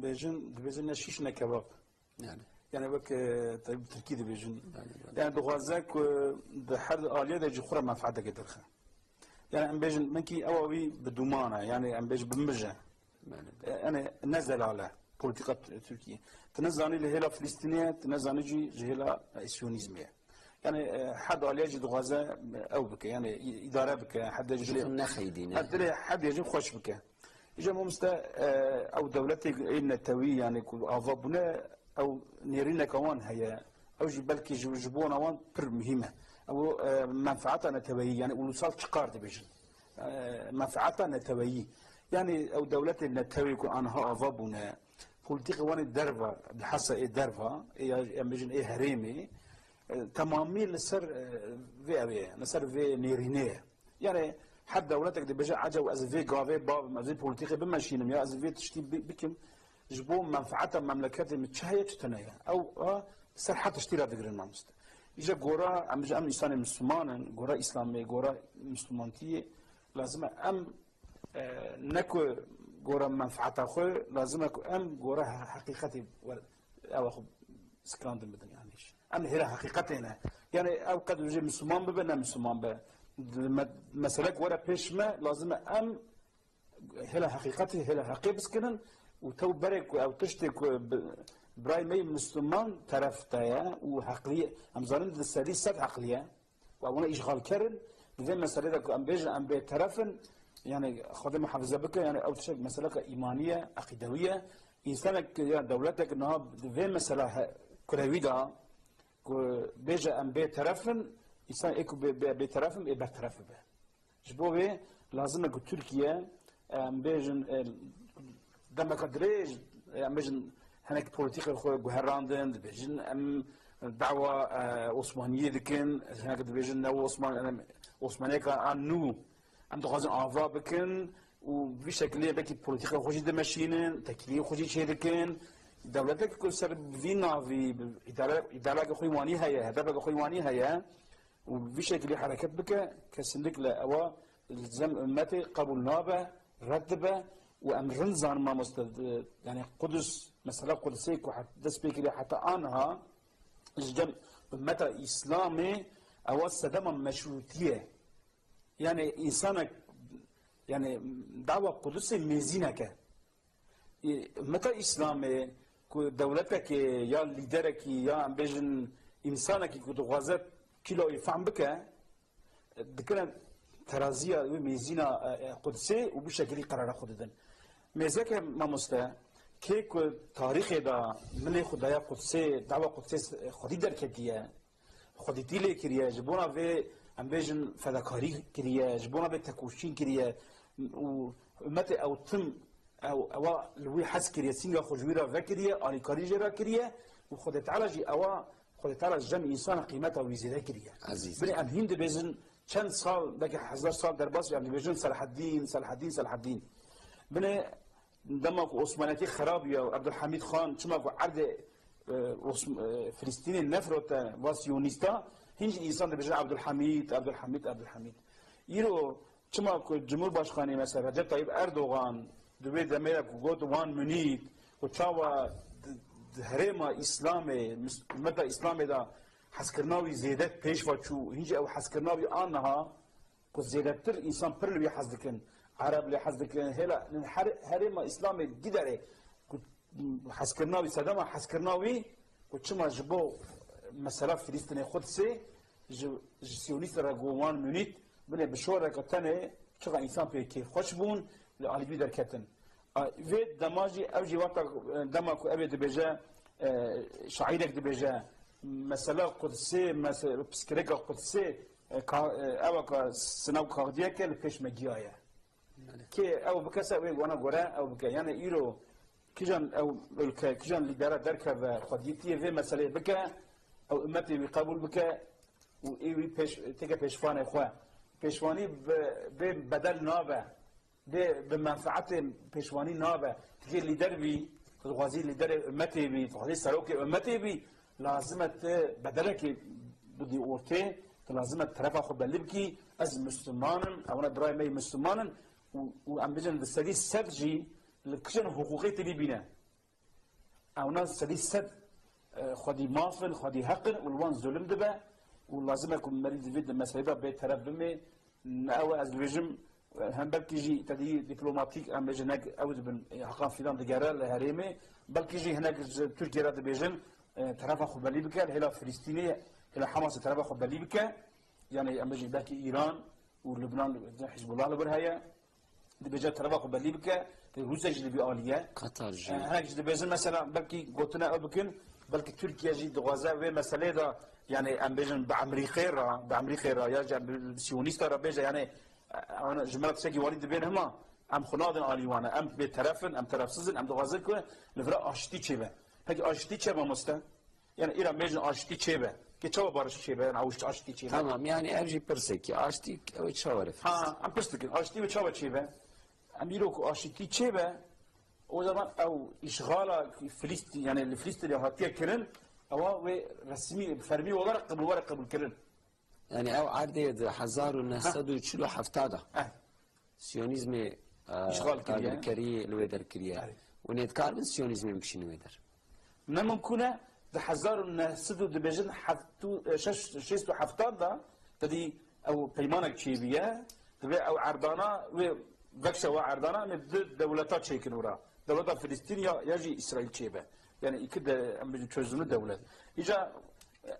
bejin neşiş ne kebap. Yani bak tabii Türkiye bejin. Yani doğazak de her aliye de cihura menfaate getirxe. Yani bejin menki avavi bedumana yani bej bimje. Yani nezel ala politika Türkiye. Tnezani lehela Filistiniye tnezani jihela Siyonizmiye. يعني حد عليه يجي غزة أو بك يعني إدارة بك حد يجي حد يجي خوش بك إجا ممستا أو دولتي إن التوي يعني كل أضبنا أو نيرينا كمان هي أو بلكي جبونا وان بر مهمة أو منفعتنا توي يعني ولوصال شقار دبيجن منفعتنا توي يعني أو دولتي إن التوي كل أنها أضبنا بوليتيك وان الدرفة بحسب الدرفة يمجن إيه هريمي تمامي لسر في أبيه لسر في نيرينيه يعني حد دولتك دي بجا عجب از في قاضي باب مزيد بوليتيكي بمشينم يا از في تشتي بكم جبو منفعتها مملكات متشهية تتنايا او سر حتى اشتري هذا غير مامست يجا غورا ام جا ام انسان مسلمان غورا اسلامي غورا مسلمانتي لازم ام نكو غورا منفعتها خو لازم ام غورا حقيقتي او اخو سكراند بدن يعني أم هلا حقيقتنا يعني أو قد يجي مسلمان ببنا مسلمان ب مسألة ورا بيشمة لازم أم هلا حقيقتي هلا حقيقة بس كذا وتو برك أو تشتك براي مي مسلمان طرف تايا وعقلية أم زارن السادس سد عقلية وأنا إشغال كرن زي مسألة أم بيج أم بطرفن يعني خدمة حافظة بك يعني أو تشك مسألة إيمانية عقيدوية إنسانك يعني دولتك إنها في مسألة كرويدا بيجا ام بطرفن انسان اكو بطرفن بطرف به جبوه لازم اكو تركيا ام بيجن دمكادريج ام بيجن هناك بوليتيك خو غهراندن بيجن ام دعوه عثمانيه دكن هناك بيجن نو عثمانيه كان نو ام دغازن افا بكن وبشكل بكي بوليتيك خوجي دمشينن تكليف خوجي شيدكن دولتك كل سر فينا في إدارة خويواني هي هدف خويواني هي وبشكل حركات بك كسندك لا أو الزم متى قبول نابه رتبه وام رنزان ما مستد يعني قدس مثلا قدسيك وحتى دس بكري حتى انها الجم متى اسلامي او السدم مشروطيه يعني انسانك يعني دعوه قدسي ميزينك متى اسلامي دولتك يا ليدرك يا ام بيجن انسانك كنت غازت كيلو يفهم بك ذكرنا ترازيه ميزينا قدسي وبشكل قرار خددن ميزك ما مستا كيك تاريخ دا من خدايا قدسي دعوه قدسي خدي دركتيه خدي تيلي كريا جبونا في ام بيجن فداكاري كريا جبونا في تكوشين كريا ومتى او تم او لوي حس كريا سينغا خجويرا فكريا اني كاريجرا كريا وخد تعالى جي او خد تعالى جم انسان قيمته ويزيد كريا عزيز بني ام هند بيجن چند سال دقي 1000 سال در باس يعني بيجن صلاح الدين بني دمك عثمانيتي خراب يا عبد الحميد خان شما عرض فلسطين النفرت واسيونيستا هنج انسان بيجن عبد الحميد يرو شما جمهور باشخاني مثلا رجب طيب اردوغان دوی دمیره که گوت وان منید و چاوا هرما اسلامه متى اسلامه دا حسکرناوی زیادت پیش و چو هنجی او حسکرناوی آنها که زیادتر انسان پر لوی حزدکن عرب لی حزدکن هلا هرما اسلامه گدره که حسکرناوی صدام حسکرناوی که چما جبو مثلا فلسطین خود سه سیونیست را گوان منید بنه بشوره که تنه چقدر انسان پی کیف خوش بون لعلی درکتن. وید دماجی اوجی وقت دماغ ابی دبیجه شاعرک دبیجه مثلا قدسی مثلا پسکرک قدسی اوه که سناو کاغدیه که لپیش مگیایه. که او بکسه وی وانا گوره او بک یعنی ایرو کیجان لیدر درکه و خودیتیه و مسئله بکه او امتی بی قبول بکه و ایوی تیکه پیشوانه خواه پیشوانی به بدل نابه به منفعت پیشوانی نابه که لیدر بی غازی لیدر امتی بی غازی سروک امتی بی لازمت بدله که بدی اورته لازمت طرف خود بلب کی از مسلمانن اونا برای می مسلمانن و ام بجن دستگی صد جی لکشن حقوقی تبی بینه اونا دستگی صد خودی مافن خودی حقن والوان ظلم دبه ولازم يكون مريض فيد مسألة بيترف بمي أو از الرجيم هم بلكي جي تدي دبلوماتيك أم بيجي هناك أو بن حقان فيلم دجارة الهريمة بلكي جي هناك تركيا راد بيجن طرف أخو بليبكا هلا فلسطينية هلا حماس طرف أخو بليبكا يعني أم بيجي بلكي إيران ولبنان حزب الله لبرهاية دي بيجي طرف أخو بليبكا روسيا جي بيالية قطر جي هناك جي بيجن مثلا بلكي قلتنا أبكن بلكي تركيا جي دغازة ومسألة دا يعني ام بيجن بأمريكا را يا جنب سيونيستا را بيجا يعني انا جملت ساقي والد بينهما ام خنادن آليوانا ام بطرفن ام طرفسزن ام دوغازر كو لفرا آشتي چيبه هكي آشتي چيبه مستا يعني ايران بيجن آشتي چيبه كي چاوا بارش چيبه يعني اوشت آشتي چيبه تمام يعني ارجي برسكي آشتي او تشاورف ها ام برسكي آشتي و چاوا چيبه ام يرو كو آشتي چيبه او زمان او اشغال فلسطين يعني الفلسطيني هاتيه كرن او رسمي فرمي ورق قبل كرن يعني او عرض 1947 سيونيزم اشغال كريه الويدر كريه ونيتكار من سيونيزم بكشين ويدر من ممكنه ده 1947 حفتو شيستو حفتان ده تدي او بيمانك تشيبيه او عردانا وبكشه وعردانا من دولتات شيكن ورا دولة فلسطين يجي اسرائيل تشيبه يعني كده ام çözümü devlet. İca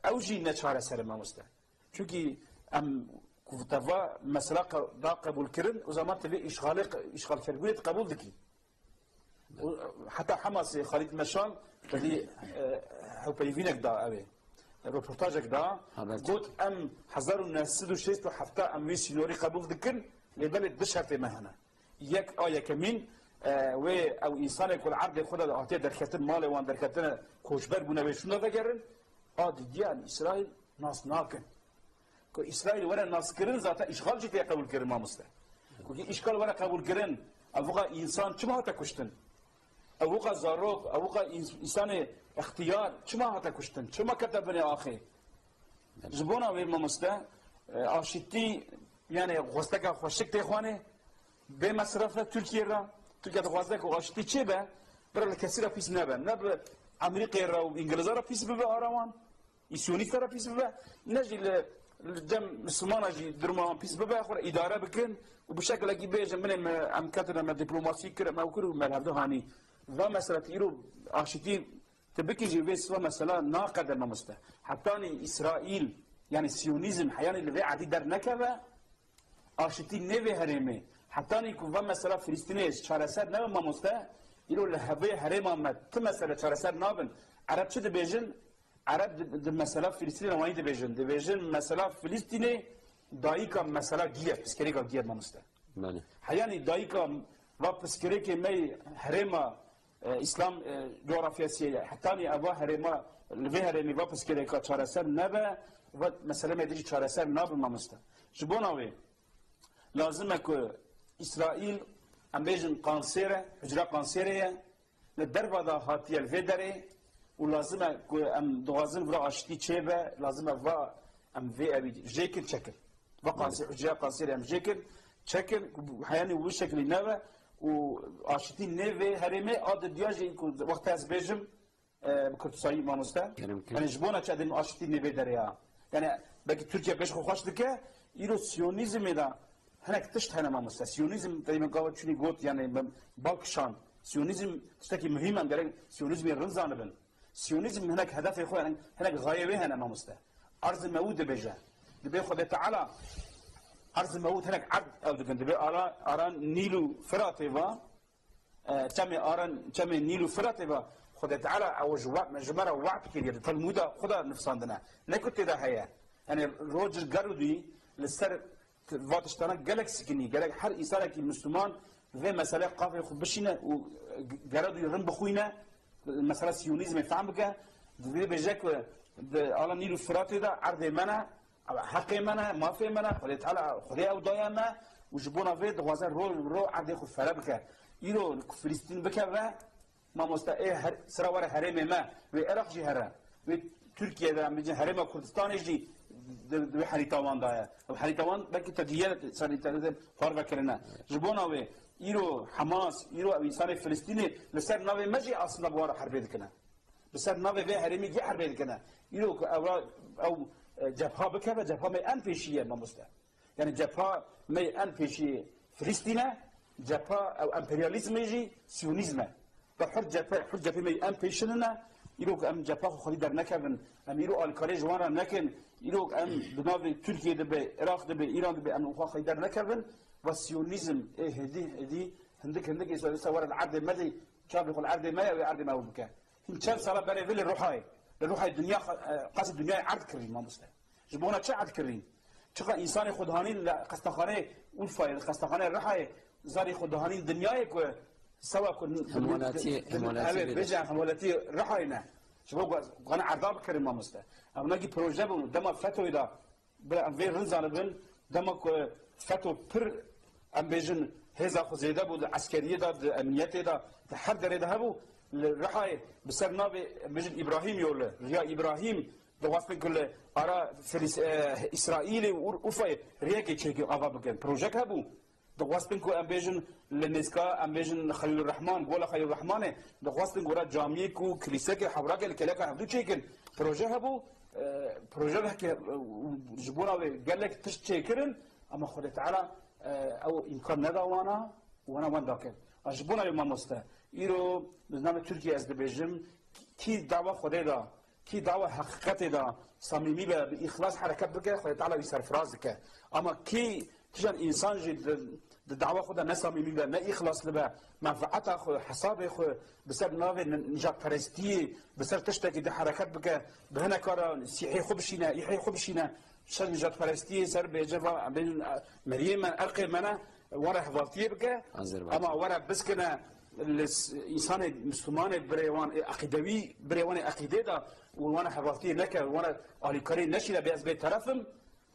اوجي نشاره سر ما مسته. Çünkü ام كفتفا مسألة دا قبول كرن وزمان تبي اشغال فرقوية قبول ذكي. حتى حماس خالد مشان بدي هو بيفينك دا أبي. ريبورتاجك دا قلت ام حزارو الناس سدو شيستو حتى ام ويسينوري قبول ذكن لبلد بشرط مهنة. يك كمين و او انسان كل عرض خود اعطيه دركتن مال وان دركتن کوشبر بونه بشونه فکرن دیان اسرائیل ناس ناکن که اسرائیل ورا ناس کرن ذات اشغال جت قبول کرن ما مسته که اشغال ورا قبول کرن اوقا انسان چما هتا کشتن اوقا زاروق اوقا انسان اختیار چما هتا کشتن چما كتبني اخي زبونه و ما مسته اشتی يعني غستك خوشك تخوانه به مصرف ترکیه را تركيا دخوازده که آشتی چه به برای کسی را پیس نبه نه به امریکا را و انگلیس را پیس ببه آرامان ایسیونیست را پیس ببه نجی لجم مسلمان جی درمان پیس ببه خور اداره بکن و بشکل اگه بیجم من امکاتنا من دیپلماسی کرد ما وکرو ملحده هانی و مثلا ایرو آشتی تبكي جيفيس مثلا ناقد المسته حتى اسرائيل يعني سيونيزم حيان اللي في عديد در نكبه اشتي نوي هرمي حتى يكون مثلا فلسطينيز شارسر نو ما مسته يلو لهبه هرم ما مثلا شارسر نابن عرب شد بيجن عرب مثلا فلسطين وين دبيجن مثلا فلسطيني دايكا مثلا جيه بسكريكا جيه ما مسته حيان دايكا وبسكريكا مي هرما اسلام جغرافیا سیه حتی ابا هرما لوی هرمی واپس کرده که چهارسر نبه و مثلا میدیجی چهارسر نبه مامسته جبوناوی لازمه که اسرائیل ام بیجن قانسیره حجره قانسیره لدربا دا هاتیه الوی داره و لازمه که ام دوازن ورا آشتی چه به لازمه و ام وی اوی جیکل چکل و قانسیر حجره قانسیره ام جیکل چکل حیانی و شکلی نبه و آشتی نوی هرمه آد دیاجی وقت از بیجم کردستانی ما مسته یعنی جبونا چه ادم آشتی نوی دریا یعنی بگی ترکیه بهش خوش دکه ایرو سیونیزم دا هنک تشت هنه ما مسته سیونیزم تایمن قاوت چونی گوت یعنی بالکشان سیونیزم تشتکی مهمه گره سیونیزم رنزانه بن سیونیزم هنک هدف خو هنک غایبه هنه ما مسته ارز موود بجه دبی خود تعالی ارز موت هناك عبد او دكن اران نيلو فراتيفا تم اران تم نيلو فراتيفا خد تعالى او جمره وعد كده تلمودا خدا نفساندنا نكنت ده هيا يعني روجر جارودي للسر واتشتانا جالكسي كني جالك حر اساره كي مسلمان في مساله قافي خبشينا وجارودي رن بخوينا مساله سيونيزم فهمك دي بجاك اران نيلو فراتيفا عرض منا حقي منا ما في منا خدي تعالى خدي او دايما وجبونا في دوازن رو عاد ياخذ فرابك يرو فلسطين بكره ما مستا ايه سرا ورا حرم ما وعراق جي هرا وتركيا ده مجي حرم كردستان جي دو حريتوان ده وحريتوان بلكي تديات ساري تدل فار بكرنا جبونا و يرو حماس يرو انسان فلسطيني لسر نوي مجي اصلا بورا حرب كنا بسر نوي في حرمي جي حرب كنا يرو او جبهه بكره جبهه مي ان بيشيه ما مستا يعني جبهه مي ان بيشيه فلسطين جبهه او امبرياليزم يجي سيونيزم بحر جبهه مي ان بيشننا يروق ام جبهه خلي در نكبن ام يرو الكاليج وانا نكن يروق ام بناف تركيا دبي العراق دبي ايران دبي ام خلي در نكبن والسيونيزم ايه هدي هندك يسوي العرض المدي شاف يقول العرض ما العرض ما هو بكا هم شاف صار بري فيل الروحاي الروحاي الدنيا قصد الدنيا عرض كريم ما مسلم جبونا چه عرض كريم چقدر انسان خودهانی قصدخانه اون فاید قصدخانه رحای زاری خودهانی دنیای که سوا کن همولاتی بجا همولاتی رحاینا شباب قانا عرضاب کریم ما مسته اما نگی پروژه بون دم فتوی دا بلا ام ویر رنزانه بن دم که فتو پر ام بیجن هزا خوزیده بود عسکریه دا امنیت دا هر دره ده بو رحای بسر ناب بیجن ابراهیم یوله ریا ابراهیم دوستن كل أرا فلس إسرائيل وفاي رياكي تشيكي أبا بكن بروجيك هبو دوستن كو أمبيجن لنسكا أمبيجن خليل الرحمن قولا خليل الرحمن دوستن كورا جامعي كو كليسكي حوراك الكلاكا هبدو تشيكن بروجيك هبو بروجيك هكي جبونا قال لك تشيكرن أما خد تعالى أو إمكان ندا وانا وان داكن جبونا يوم مستا إيرو برنامج تركيا از دبيجم كي دعوة خده دا كي دعوة حقيقة دا صميمي بإخلاص حركات بك خد تعالى يسرفراز بك أما كي تجان إنسان جد دعوة خدا نصميمي بقى ما إخلاص لبا منفعته خو حسابه خو بسبب ناوي نجات فرستي بسبب تشتكي ده حركات بك بهنا كارا سيحي خبشينا يحيي خبشينا شر نجات فرستي سر بجوا بين مريم أرقي منا ورا حفاظتي بك أما ورا بسكنا الإنسان المسلمان بريوان عقيدوي بريوان عقيدة ده وانا حفاظتي لك وانا على كاري نشيله بأس بيت طرفم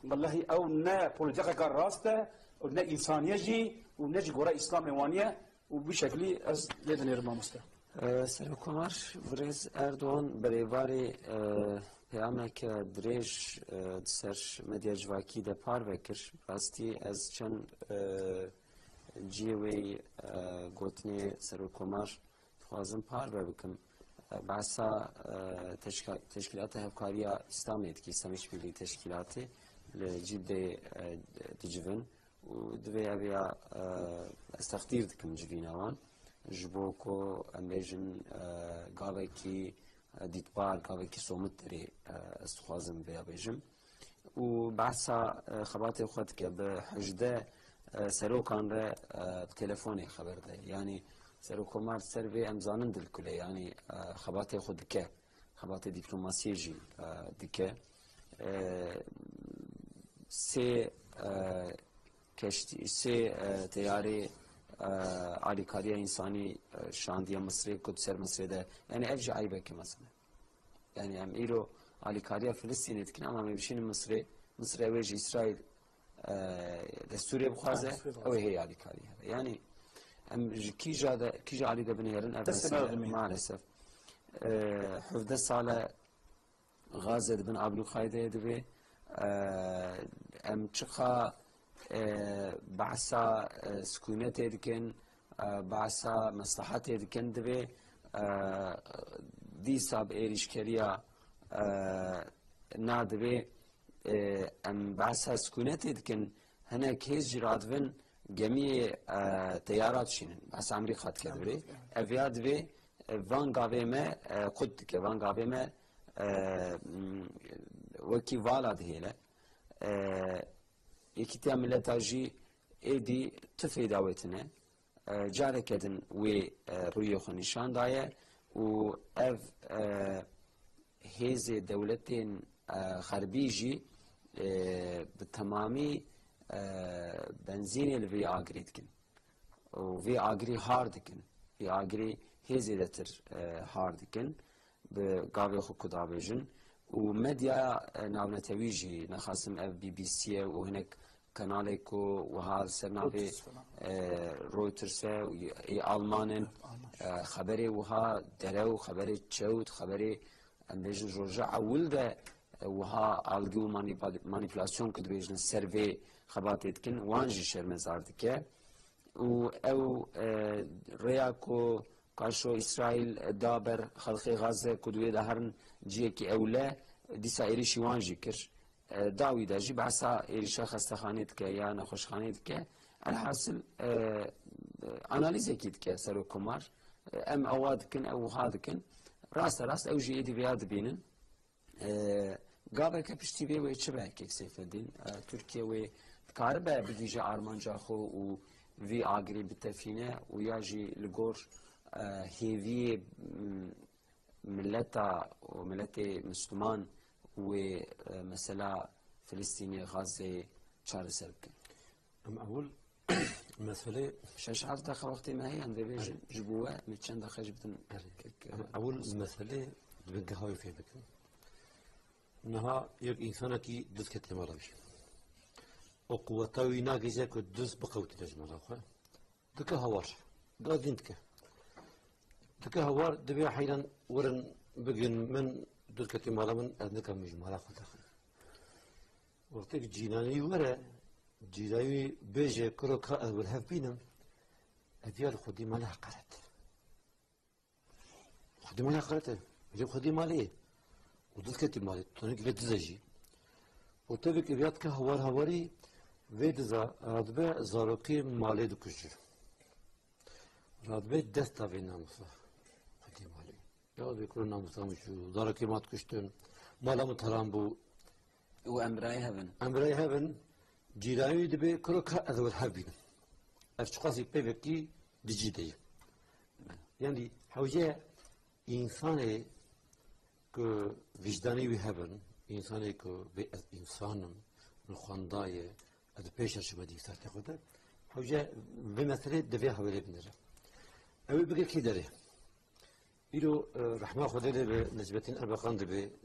والله أو نا بوليتيكا كراسته ونا إنسانية جي ونجي قراء إسلام وانية وبشكل از يدني رما مسته. سرکومار ورز اردوان بریواری پیامک دریج سر مدیا جواکی ده پار بکر راستی از چند جیوی گوتنی سر و کمار خوازم پار بکم بحثا تشکیلات هفکاریا اسلامیت که اسلامیش بیلی تشکیلاتی لجد دجفن و دوی اویا استخدیر دکم جویناوان جبوکو امبیجن گاوه کی دیتبار گاوه کی سومت تری استخوازم بیا بیجم و بحثا خبات خود که به حجده سروکان را بتلفونی خبر ده یعنی سروکمار سروی امزانن دل کله یعنی خبات خود که خبات دیپلماسی جی دکه سه کشتی سه تیاری عالیکاری انسانی شاندی مصری کد سر مصری ده یعنی افج عیبه که مثلا یعنی هم ایرو عالیکاری فلسطینی تکن اما میبشین مصر اویج اسرائیل دستوری بخوازه او هی عالیکاری یعنی هم کی جا علی ده بنیرن مالسف حفظ ساله غازه بن ابلو خایده دوی ام چخا بعثا سكونات يدكن بعثا مصلحات يدكن دبي دي صاب ايريش كريا نادبي ام بعثا سكونات يدكن هنا كيس جرادفن جميع تيارات شينن بعثا امريكا تكبري افياد بي فان غافيما قد كفان غافيما وكي فالا دهيله یکیتیا ملتاجی ایدی تفی داوتنه جاره کدن وی روی خونیشان دایه و اف هیز دولتین خربیجی به تمامی بنزین الوی آگرید کن و وی آگری هارد کن وی آگری هیزی دتر هارد کن به گاوی خو کدابیجن و مدیا ناونتویجی نخاسم اف بی بی سی و هناك كاناليكو وهذا سرنافي رويترز ألمان خبري وها درو خبري تشوت خبري أمبيجن جورجا ولده وها ألقو مانيبيلاسيون كده بيجن سيرفي خباتيت كن وانجي شرمزار دكه و أو رياكو كاشو إسرائيل دابر خلقي غزة كدوية دهرن جيكي أولا ديسا إيريشي وانجي كر داوي داجي بعسا إيريشا خستخانيت كه يا نخوشخانيت كه الحاصل أناليز أكيد كه سرو كمار أم أواد كن أو هاد كن راست أو جي إدي بياد بينن قابل كبشتي بيه ويتشبه كيك سيف الدين تركيا وكاربة بديجا أرمانجا خو و في آغري بالتفينة وياجي لغور هيفي ملتا وملتي مسلمان ومسألة فلسطينية غازة شهر سركن. أم أول مسألة شاش عارف داخل وقت ما هي عند بيجي جبوة متشان داخل جبتن. أول مسألة بنقهاوي فيها بكم. إنها يك إنسانة كي دز كتلة مرابي. وقوتاوي ناقزة كدز بقوة تجمع أخوة. دك هوار. قاعدين دك هوار دبي حيلا ورن بجن من دل كتلة مرابن أذنك مجمع أخوة داخل. وقتك جيناني ورا جيناني بيجي كروكا أول هف بينهم. أديار خدي مالها قرت. خدي مالها قرت. جب خدي ماليه. ودل كتلة مالي تونيك لتزاجي. وتبك إبيات كهوار هواري ويد رادبه زاروكي مالي دكشجر. رادبه دستا في ناموسا. خدي مالي. يا بيكون ناموسا مشو زاروكي مات كشتن مالا متهرام بو. وأمراي هبن. أمراي هبن جيراني دبي كروكا أذول هبين. أفتقاسي بيبكي دجيدي. يعني حوجة إنساني كوجداني وهبن إنساني كو بإنسانم الخوانداية هذا بيشر شو بدي صار تأخذه حوجة بمثله دفيع حوالي بنرة أول بقى كده إلو رحمة خدا له بنسبة أربعين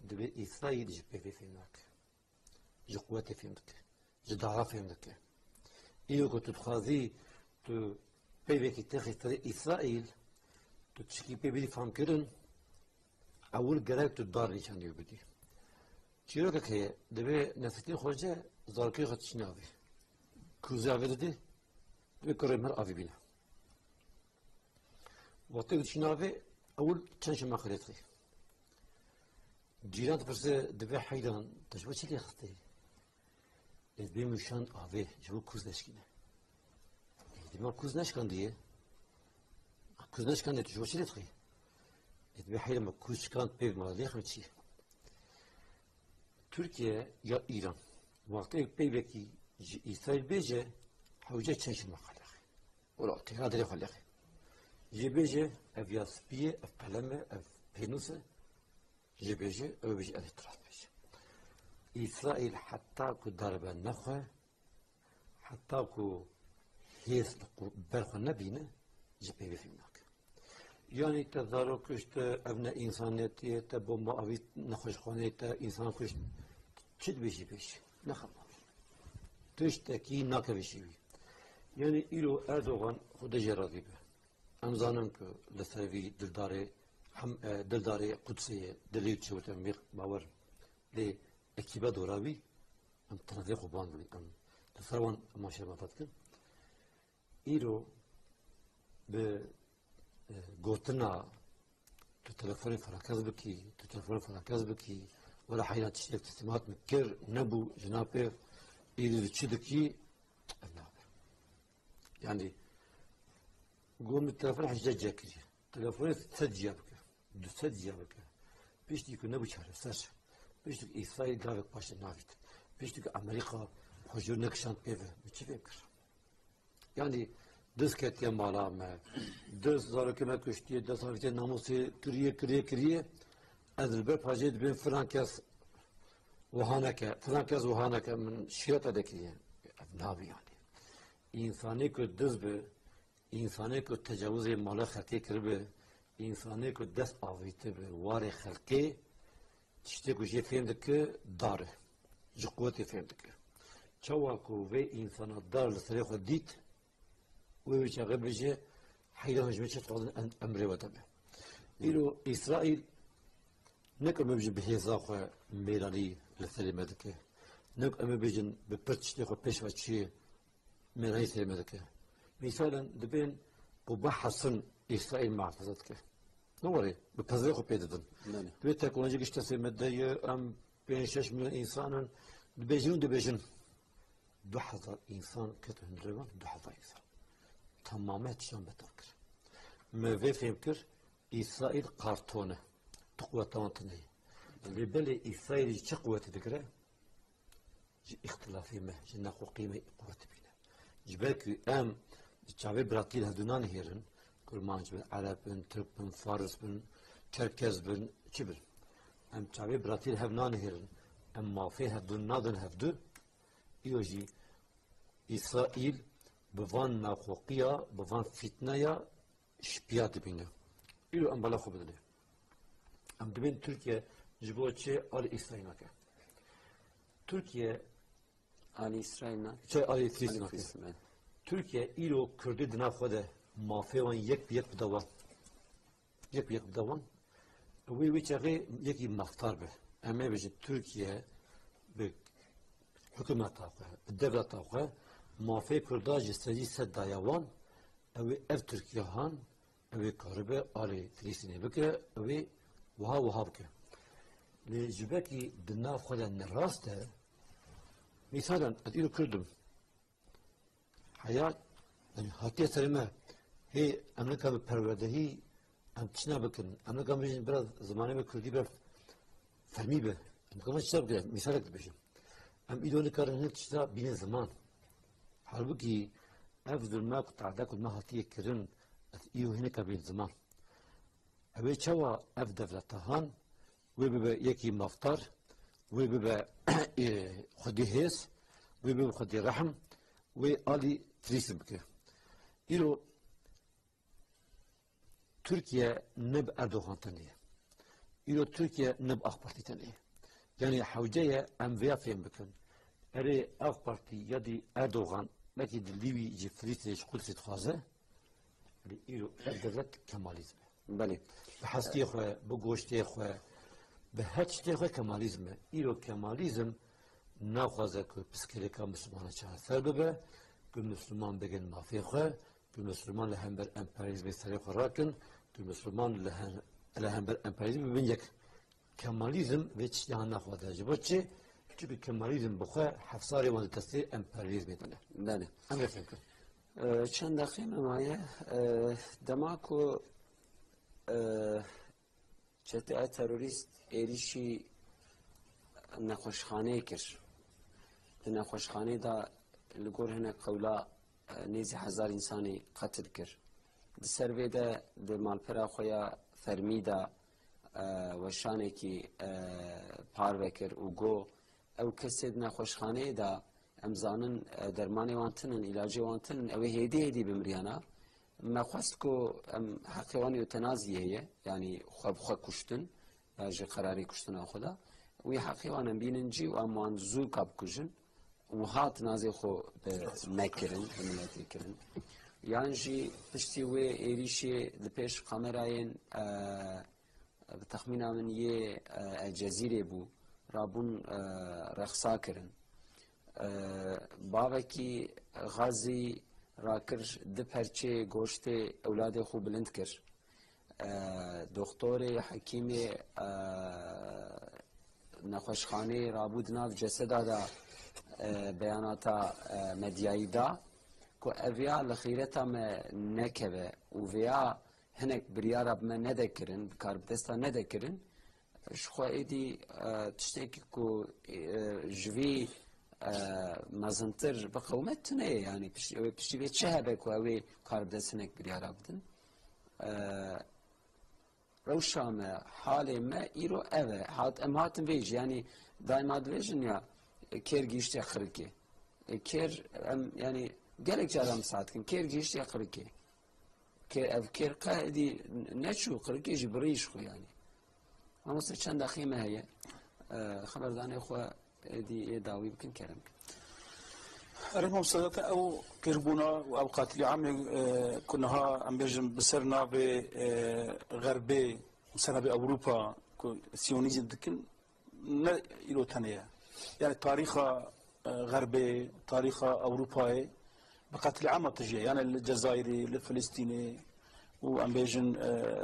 دبي إسرائيل جبه في هناك جقوة في هناك جدارة في هناك إلو كنت تخاذي تو بيبي كتاخي طريق إسرائيل تشكي بيبي فهم كرن أول جرائب تدار نشان يبدي چیرا که دبی نفتین خوجه زارکی خودش نبی کوزه آورده بكره مر أفي بينا وقت شنافه أول تنش ما خليتي جيران بس دبي حيران تجربة شيء خطي دبي مشان أفي جو كوز نشكينه دبي كوز نشكان ديه كوز نشكان ده تجربة شيء خطي دبي حيران ما كوز كان بيف ما ليه خمسي تركيا يا إيران وقت بيبكي إسرائيل بيجي حوجة تنش ما خليه ولا تهرب ده خليه جبهة أفيا سبية أف قلمة أف بينوسة جبهة أو بيجي ألتراس بيجي إسرائيل حتى كو ضربة نخوة حتى كو هيس برخو نبينا جبهة في مناك يعني تظهروا كشت أبناء إنسانية تبومبا أبي نخوش خانة إنسان كشت شد بيجي بيجي نخم تشتكي ناك بيجي يعني إلو أردوغان خود جرادي به امزانم که لسوی دلداری قدسی دلیل چوت امیر باور لی اکیبا دوراوی ام تنازع خوبان بودی ام لسروان ماشین ماتت کن ایرو به گوتنا تو تلفن فرانکاز بکی تو تلفن فرانکاز بکی ولا حیران تشتیک تسلیمات مکر نبو جناب ایرو چیدکی نابه یعنی قوم التلفون حجاج جاكري تلفونات تسجيا بك تسجيا بك بيش تيكو نبو شهر ساش بيش تيك إسرائيل دافك باش نافت بيش تيك أمريكا حجور نكشان بيفه بيش فكر يعني دس كتيا مالا ما دس زارو كما كشتي دس هافتي ناموسي كريه أذربر باجيد بين فرانكاس وهانك من شيرة دكريه نابي يعني إنساني كو دس به انسانی که تجاوز مال خلقی کرده انسانی که دست آویته به وار خلقی چیزی که جه فهمده که داره جه قوتی فهمده که چوا که وی انسان دار لسری خود دید وی چه بجه حیران هجمه چه تقاضن امره و دمه ایلو اسرائیل نکم بجه به هزا خواه میرانی لسری مدکه نکم بجن به پرچشتی خود پیش و چیه میرانی سری مدکه مثلا دبين وبحثن إسرائيل معتزتك نوري بتزريقه بيددن دبي تكنولوجيا اشتسي مدية أم بين 6 مليون إنسانا دبيجن 2000 إنسان كتو هندربان 2000 إنسان تماما تشان بتفكر ما في فهمكر إسرائيل قارتونة تقوى تانتني اللي بلي إسرائيل تقوى تذكره اختلافي ما جناقو قيمة قوة بينا جبالك أم جابي براتيل هدونان هيرن كرمانج بن عرب بن ترك بن فارس بن تركز بن كبر ام جابي براتيل هبنان هيرن ام ما في هدون نادن هفدو يوجي إسرائيل بفان ناخوقيا بفان فتنايا شبيات بينا يلو ام بلا خو بدله ام دبين تركيا جبوتشي آل إسرائيل ناكا تركيا آل إسرائيل ناكا چه آل إسرائيل ناكا Türkiye İro Kürdü dinafede mafevan yek bedavan ve çare yeki maftar be ama bece Türkiye be hükümet tavka devlet tavka mafe Kürda jisteci sed dayavan ev Türkiye han ev karbe ali Filistin'e beke ev vaha beke li jibeki dinafede neraste misalan İro Kürdüm حياة يعني هاتية سلمة هي أمريكا بپروردهی ام تشنا بکن أمريكا میشن برای زمانه به کردی برای فرمی به أمريكا ما تشتا بکن مثال اکت بشم ام ایدونه کارن هنگ تشتا بین زمان حالبکی افضل ما قطعدا کل ما هاتیة کرن ایو هنگ بین زمان اوه چوا اف دولتهان وی ببا یکی مفتر وی ببا خودی حس وی ببا خودی رحم وی آلی تریسم بکه ایرو Türkiye neb Erdoğan tanıyor. İro Türkiye neb AK Parti tanıyor. Yani havcaya emviya fehim bükün. Eri AK Parti ya di Erdoğan belki de Livi cifriti şkulsi txaze İro devlet kemalizmi. بله بحستی خواه بگوشتی خواه به هچتی خواه کمالیزمه ایرو کمالیزم نخوازه که پسکلیکا مسلمانه چه سر ببه که مسلمان بگن مافی خواه که مسلمان لهم بر امپریزم سری خوراکن که مسلمان لهم بر امپریزم ببین یک کمالیزم و چیان نخواده جبا چه؟ چون کمالیزم بخواه حفصاری وان دسته امپریزم میدونه بله امر فکر چند دقیقه مایه دماکو چته تروریست ایریشی نخوشخانه کر نخوشخانه دا لگور هنه قولا نیزی 1000 انسانی قتل کر سروی دا مالپرا خویا فرمی دا وشانه کی پارو کر و گو او کسی نخوشخانه دا امزانن درمانی وانتنن علاجی وانتنن اوه هیدی بمریانا ما خواست که حقیقانی و تنازیه هیه یعنی خواه کشتن جی قراری کشتن خدا وی حقیقانم بینن جی و امان زو کب کشن و هات نازی خو نکرن بملیتی کرن یعنی جی پشتی وی ایریشی لپیش قامراین بتخمینه من یه جزیره بو رابون رخصا کرن باوکی غازی راکر ده پرچه گوشت اولاد خوب بلند کر دکتر حکیم نخوشخانه رابود ناف جسد دا بیاناتا مدیایی دا که اویا لخیرتا ما نکوه و ویا هنک بریارا بما نده کرن بکار بدستا نده کرن شخوا ایدی تشتکی که جوی مازنتر بقومت نه يعني بشتي بيت شهبك وأوي قارب دسنك بريارا بدن روشام حالي ما إيرو أذى حات هاتن بيج يعني دايما دفيجن يا كير جيشتي أخركي كير يعني قالك جالا مساعدكن كير جيشتي أخركي كير قائدي نشو أخركي جبريش خو يعني ما مصر چند أخيمة هي خبر داني خو دي داوي يمكن كلام رحمهم صدقة أو كربونا أو قاتل عام كناها عم بيجم بسرنا بغربي بسرنا بأوروبا سيونيزم دكن نا إلو تانية يعني تاريخ غربي تاريخ أوروبا بقاتل عام تجي يعني الجزائري الفلسطيني وعم بيجن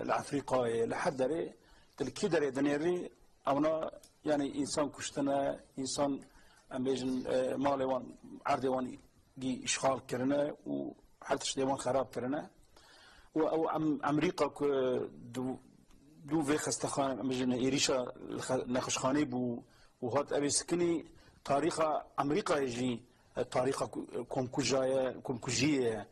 الأفريقي لحد دري تلكيدري دنيري أونا يعني إنسان كشتنا إنسان أميجن مالوان عردوان جي إشغال كرنا وحتى ديوان خراب كرنا أو أمريكا دو في خستخان أميجن إيريشا نخشخاني بو وهات أبي سكني تاريخ أمريكا يجي تاريخ كومكوجية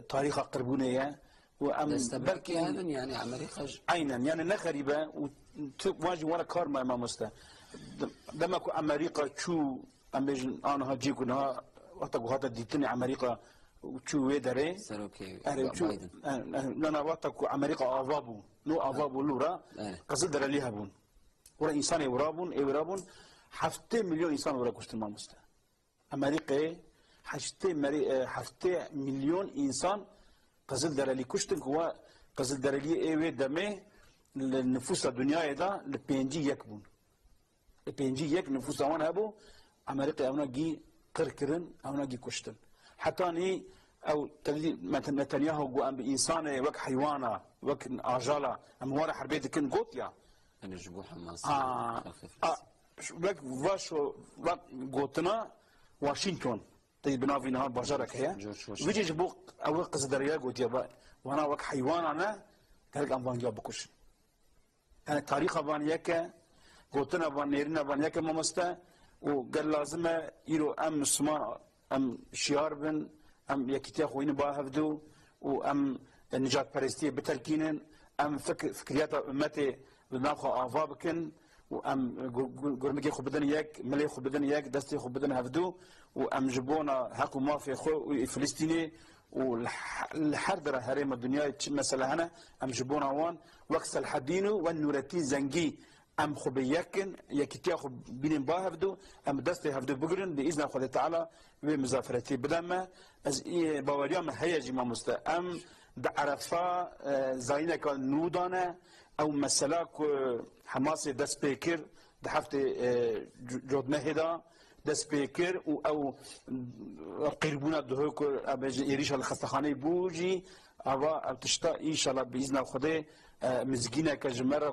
تاريخ قربونية بركي هذا يعني أمريكا عينا يعني نخريبة واجي وانا كار ما مستا لما كو امريكا شو اميجن انا هاجي كنا وقت هذا ديتني امريكا شو ويدري سروكي انا وقت كو امريكا افابو نو افابو لورا قصدر ليها بون ولا انسان يورابون حفتي مليون انسان ولا كشت ما مستا امريكا حفتي مليون انسان قصدر لي كشت هو قصدر لي ايوه دمه النفوس الدنيا دا لبينجي يكبون لبينجي يك نفوس اوان هبو امريكا اونا جي قركرن اونا جي كشتن حتى ني او نتنياهو جو ام انسان وك حيوانا وك اجالا اموار حربيه كن قوتيا انا جبو حماس وك واشو وك قوتنا واشنطن طيب بنافي نهار بجرك هي ويجي جبو او قصدريا قوتيا وانا وك حيوان انا قالك ام بانجا بكش أنا تاريخ بانياك قلتنا بانيرنا بانياك ممستا وقال لازم يرو أم مسلمان أم شيار بن أم يكتيا خوين باهفدو وأم نجات برستي بتركينن أم فكريات أمتي بناخو آفابكن وأم قرمجي خو بدن ياك ملي خو بدن ياك دستي خو بدن هفدو وأم جبونا حقو مافي خو فلسطيني والحردرة هريم الدنيا مثلا هنا أم جبونا وان وقت الحدينو والنورتي زنجي أم خبياكن يكتيا خب بين باهفدو أم دستي هفدو بقرن بإذن الله تعالى بمزافرتي بدما از باوريا ما هيجي ما مستا أم دعرفا زاينة كان نودانا أو مسلاك حماس دست بيكر دحفت جود مهدا دست بکر و او قربونا دهو که ابج ایریش الخستخانه بوجی اوا تشتا ان شاء الله باذن خدا مزگینه که جمره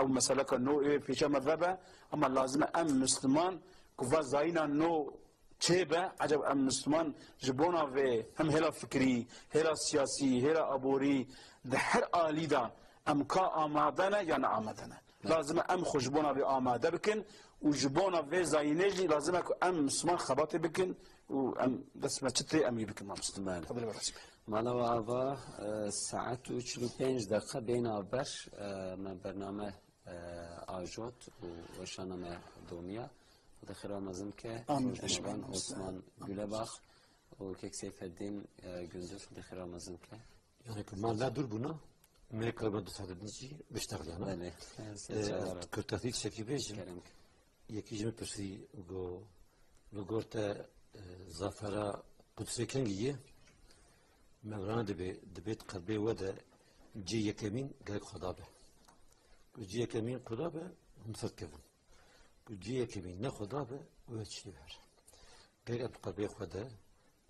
او مسئله که نوع پیش مذهبه اما لازمه ام مسلمان که زاینا نو چه به عجب ام مسلمان جبونا و هم هلا فکری هلا سیاسی هلا ابوری ده هر آلی دا ام کا آمادنه یا نه آمادنه لازمه ام خوشبونا و آماده بکن و جبونا و زاینجی لازمه که ام مسلمان خباته بکن و ام دست ما چطوری امی بکن ما مسلمان تفضل براسي مالا و آوا ساعت و 45 دقیقه بین آبر من برنامه آجوت و شانمه دومیا و دخیرا مزم که جنوبان عثمان گلباخ و که سیف الدین گندف دخیرا مزم که يعني كمان لا دور بنا ملك ما تصدق نجي بيشتغل يعني بله كنت تثيك شكل بيجي يكي جمع برسي وقو لقورتا زافرة قدسي كنجية مغرانا دبيت قلبي ودا جي يكمين قالك خضابة جي يكمين خضابة مفكفن جي يكمين نا خضابة ويتشلي بحر قالك أم قلبي خدا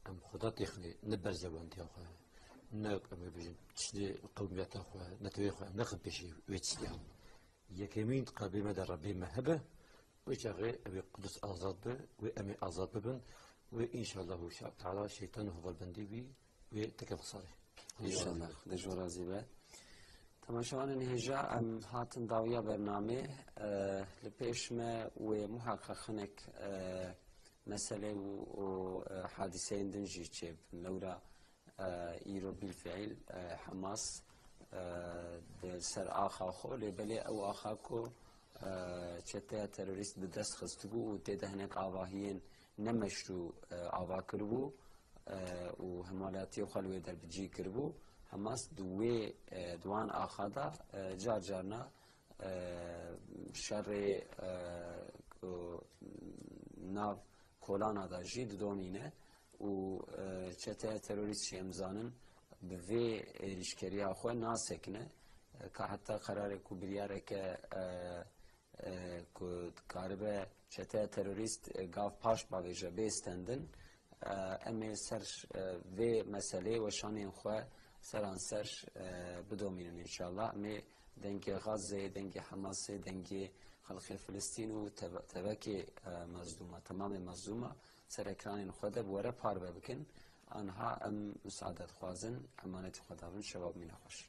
أم خدا يخلي نبر زوان دي أخوة ناك أما بيجن تشلي قوميات أخوة نتوي أخوة ناخد بشي ويتشلي يكمين قلبي مدى ربي مهبة ويشغل أبي قدس آزاد به وأمي آزاد ببن وإن شاء الله تعالى شيطان هو البندي بي ويتكفل صالح إن شاء الله دجور رازي به تماشاوان نهجا ام هاتن داویا برنامه لپیش ما و محقق خنک مسئله و حادثه اندنجی چه لورا ایرو بالفعل حماس سر آخا خو لبلی او آخا کو چته تروریست به دست خستبو و تیده هنک آواهین نمشرو آوا کربو و همالاتی و خلوی در بجی کربو حماس دوان آخادا جار جارنا شر ناو کولانا دا جید دونینه و چته تروریست شی امزانن به وی ریشکری آخوه ناسکنه که حتی قراره که بریاره که کاربه چته تروریست گاف پاش باویجه بیستندن امی سر وی مسئله و شانی خواه سران سر بدومینن انشاءالله امی دنگ غزه دنگ حماس دنگ خلق فلسطین و تبکی مظلومه تمام مظلومه سر اکران خود بوره پار بکن آنها ام مساعدت خوازن امانت خداوند شباب می نخوش